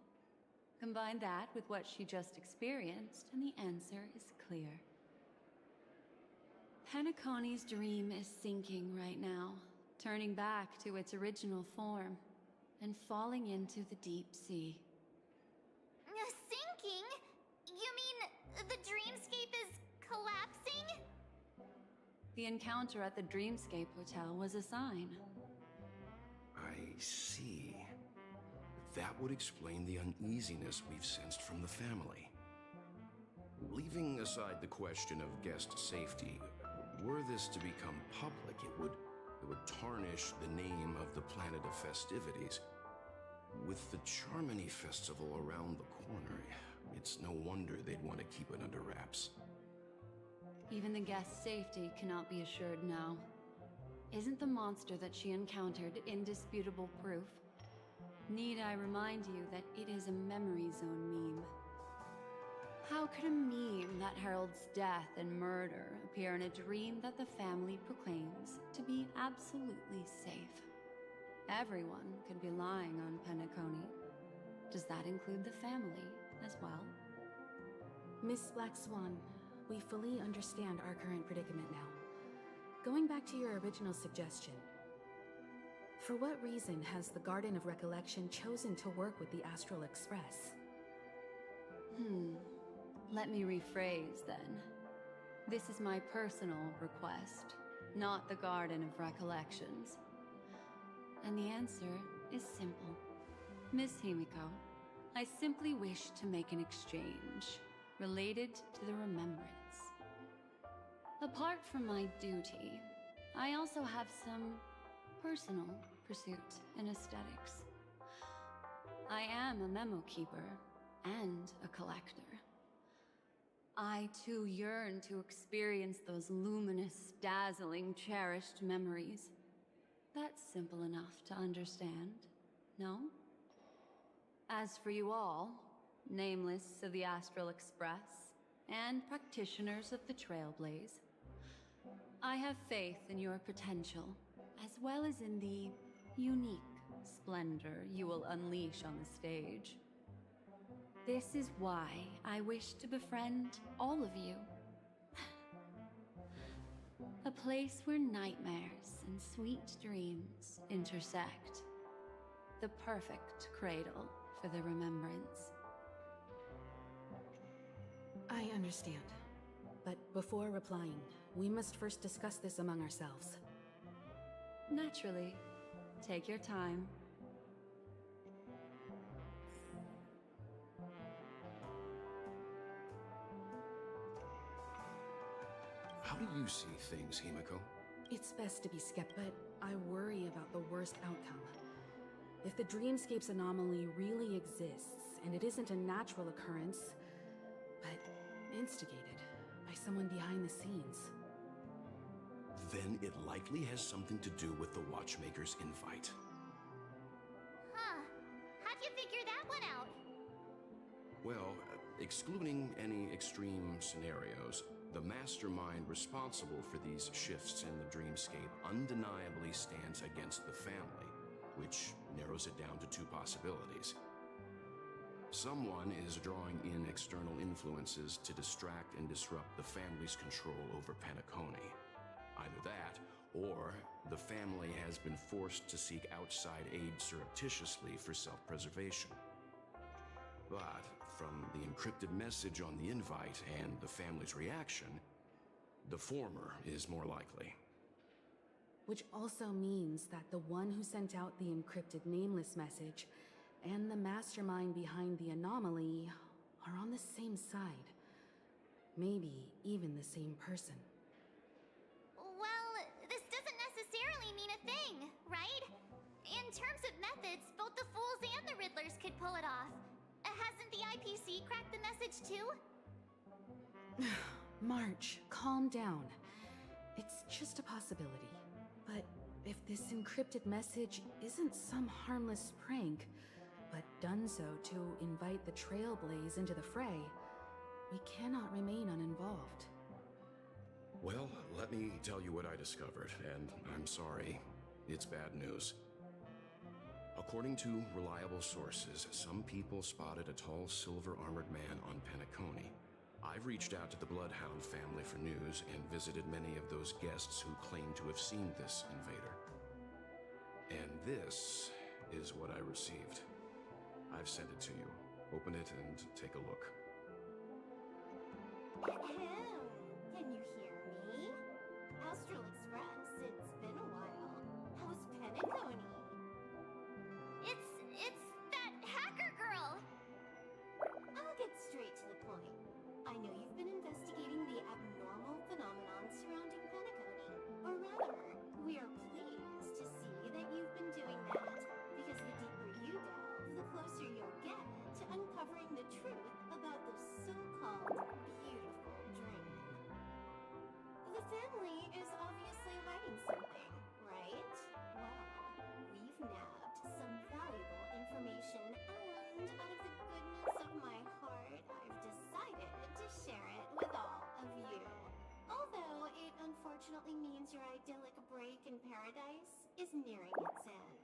Combine that with what she just experienced, and the answer is clear. PENACONY's dream is sinking right now, turning back to its original form, and falling into the deep sea. Sinking? You mean the dreamscape is collapsing? The encounter at the Dreamscape Hotel was a sign. I see. That would explain the uneasiness we've sensed from the family. Leaving aside the question of guest safety, were this to become public, it would tarnish the name of the Planet of Festivities. With the Charmony Festival around the corner, it's no wonder they'd want to keep it under wraps. Even the guest's safety cannot be assured now. Isn't the monster that she encountered indisputable proof? Need I remind you that it is a memory zone meme? How could a meme that heralds death and murder appear in a dream that the family proclaims to be absolutely safe? Everyone could be lying on PENACONY. Does that include the family as well? Miss Black Swan, we fully understand our current predicament now. Going back to your original suggestion, for what reason has the Garden of Recollection chosen to work with the Astral Express? Let me rephrase then. This is my personal request, not the Garden of Recollections. And the answer is simple. Miss Himiko, I simply wish to make an exchange related to the remembrance. Apart from my duty, I also have some personal pursuit in aesthetics. I am a memo keeper and a collector. I too yearn to experience those luminous, dazzling, cherished memories. That's simple enough to understand, no? As for you all, nameless of the Astral Express, and practitioners of the Trailblaze, I have faith in your potential, as well as in the unique splendor you will unleash on the stage. This is why I wish to befriend all of you. A place where nightmares and sweet dreams intersect. The perfect cradle for the remembrance. I understand. But before replying, we must first discuss this among ourselves. Naturally. Take your time. How do you see things, Himiko? It's best to be skeptical, but I worry about the worst outcome. If the dreamscape's anomaly really exists, and it isn't a natural occurrence, but instigated by someone behind the scenes. Then it likely has something to do with the Watchmaker's invite. Huh. How'd you figure that one out? Well, excluding any extreme scenarios, the mastermind responsible for these shifts in the dreamscape undeniably stands against the family, which narrows it down to two possibilities. Someone is drawing in external influences to distract and disrupt the family's control over PENACONY. Either that, or the family has been forced to seek outside aid surreptitiously for self-preservation. But from the encrypted message on the invite and the family's reaction, the former is more likely. Which also means that the one who sent out the encrypted nameless message and the mastermind behind the anomaly are on the same side. Maybe even the same person. Well, this doesn't necessarily mean a thing, right? In terms of methods, both the Fools and the Riddlers could pull it off. Hasn't the IPC cracked the message too? March, calm down. It's just a possibility. But if this encrypted message isn't some harmless prank, but done so to invite the Trailblaze into the fray, we cannot remain uninvolved. Well, let me tell you what I discovered, and I'm sorry, it's bad news. According to reliable sources, some people spotted a tall silver-armored man on PENACONY. I've reached out to the Bloodhound family for news and visited many of those guests who claim to have seen this invader. And this is what I received. I've sent it to you. Open it and take a look. Ahem. Can you hear me? Astral Express, it's been a while. How's PENACONY? It's that hacker girl! I'll get straight to the point. I know you've been investigating the abnormal phenomenon surrounding PENACONY. Or rather, we are pleased to see that you've been doing that, because the deeper you delve, the closer you'll get to uncovering the truth about the so-called beautiful dream. The family is obviously hiding something, right? Well, we've nabbed some valuable information, and out of the goodness of my heart, I've decided to share it with all of you. Although it unfortunately means your idyllic break in paradise is nearing its end.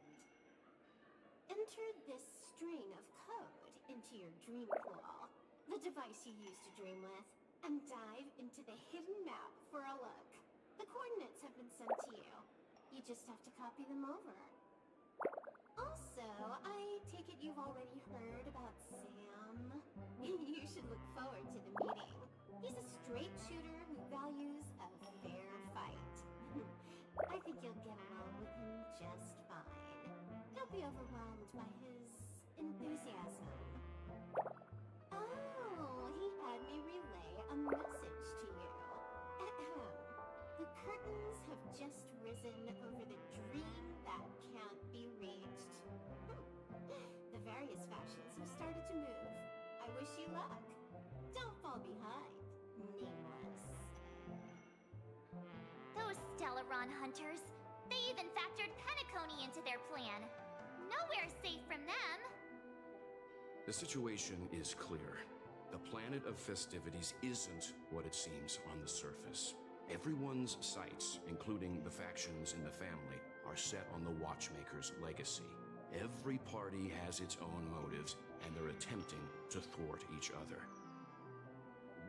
Enter this string of code into your dream pool, the device you use to dream with. and dive into the hidden map for a look. The coordinates have been sent to you. You just have to copy them over. Also, I take it you've already heard about Sam. You should look forward to the meeting. He's a straight shooter who values a fair fight. I think you'll get along with him just fine. Don't be overwhelmed by his enthusiasm. Oh, he had me relay a message to you. Ahem. The curtains have just risen over the dream that can't be reached. The various factions have started to move. I wish you luck. Don't fall behind, nameless. Those Stellaron hunters. They even factored PENACONY into their plan. Nowhere's safe from them. The situation is clear. The planet of festivities isn't what it seems on the surface. Everyone's sights, including the factions in the family, are set on the Watchmaker's legacy. Every party has its own motives, and they're attempting to thwart each other.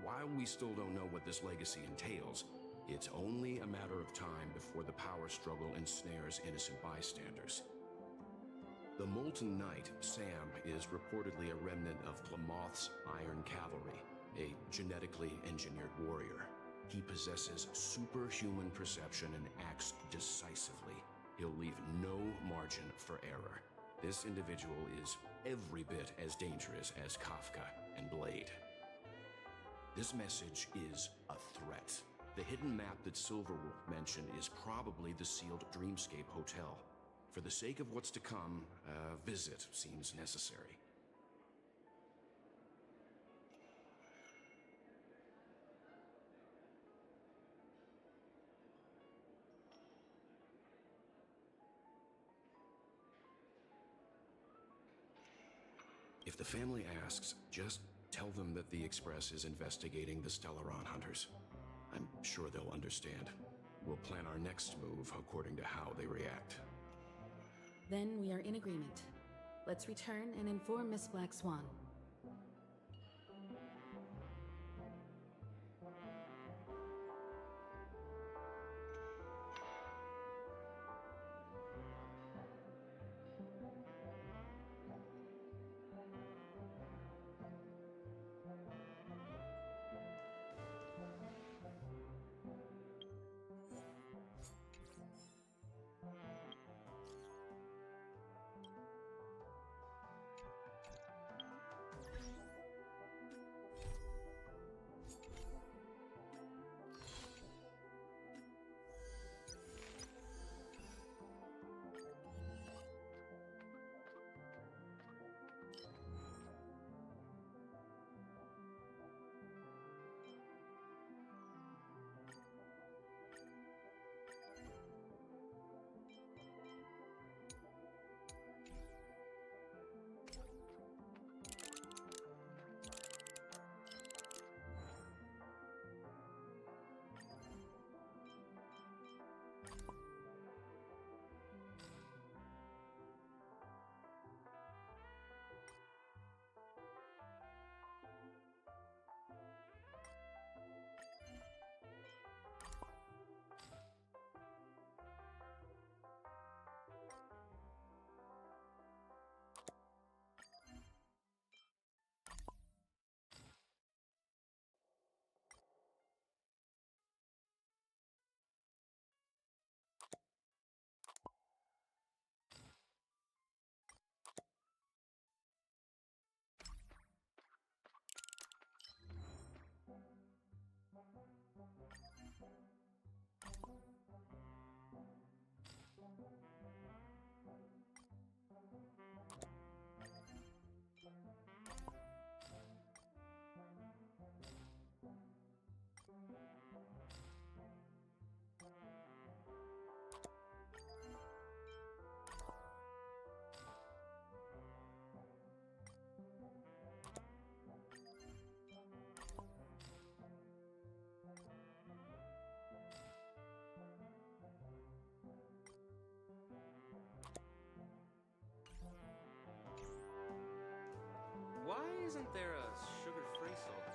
While we still don't know what this legacy entails, it's only a matter of time before the power struggle ensnares innocent bystanders. The Molten Knight, Sam, is reportedly a remnant of Plamoth's Iron Cavalry, a genetically engineered warrior. He possesses superhuman perception and acts decisively. He'll leave no margin for error. This individual is every bit as dangerous as Kafka and Blade. This message is a threat. The hidden map that Silverwolf mentioned is probably the sealed Dreamscape Hotel. For the sake of what's to come, a visit seems necessary. If the family asks, just tell them that the Express is investigating the Stellaron hunters. I'm sure they'll understand. We'll plan our next move according to how they react. Then we are in agreement. Let's return and inform Miss Black Swan. Why isn't there a sugar-free soda?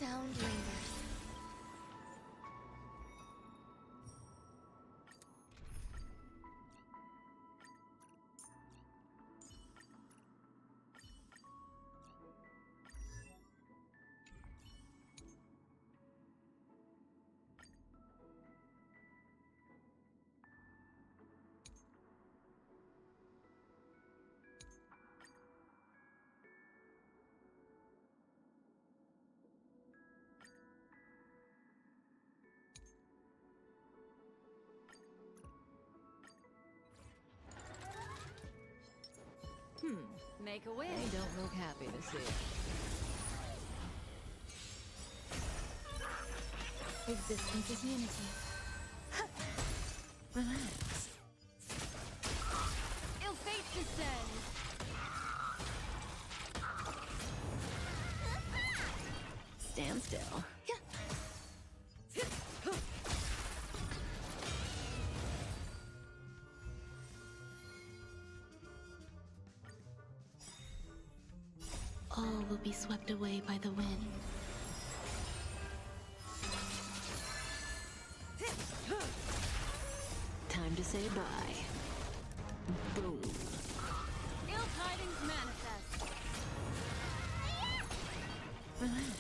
sound lingers. Make a wish. They don't look happy to see it. Existence is unity. Relax. Ill fate descends. Stand still. All will be swept away by the wind. Time to say bye. Boom. Ill tidings manifest. Relax.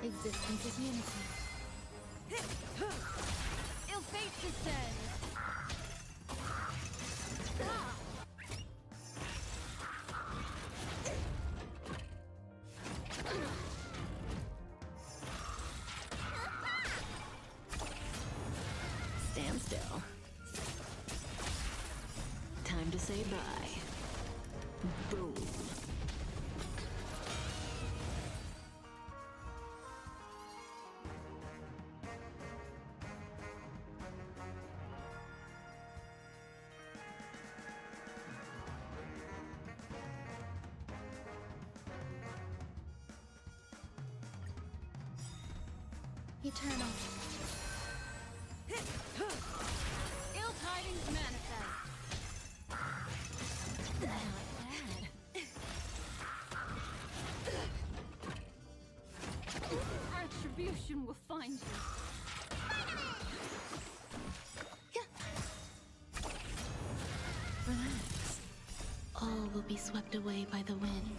Existence is unity. Ill fate descends. Stand still. Time to say bye. Boom. Eternal. Ill tidings manifest. Not bad. Retribution will find you. Relax. All will be swept away by the wind.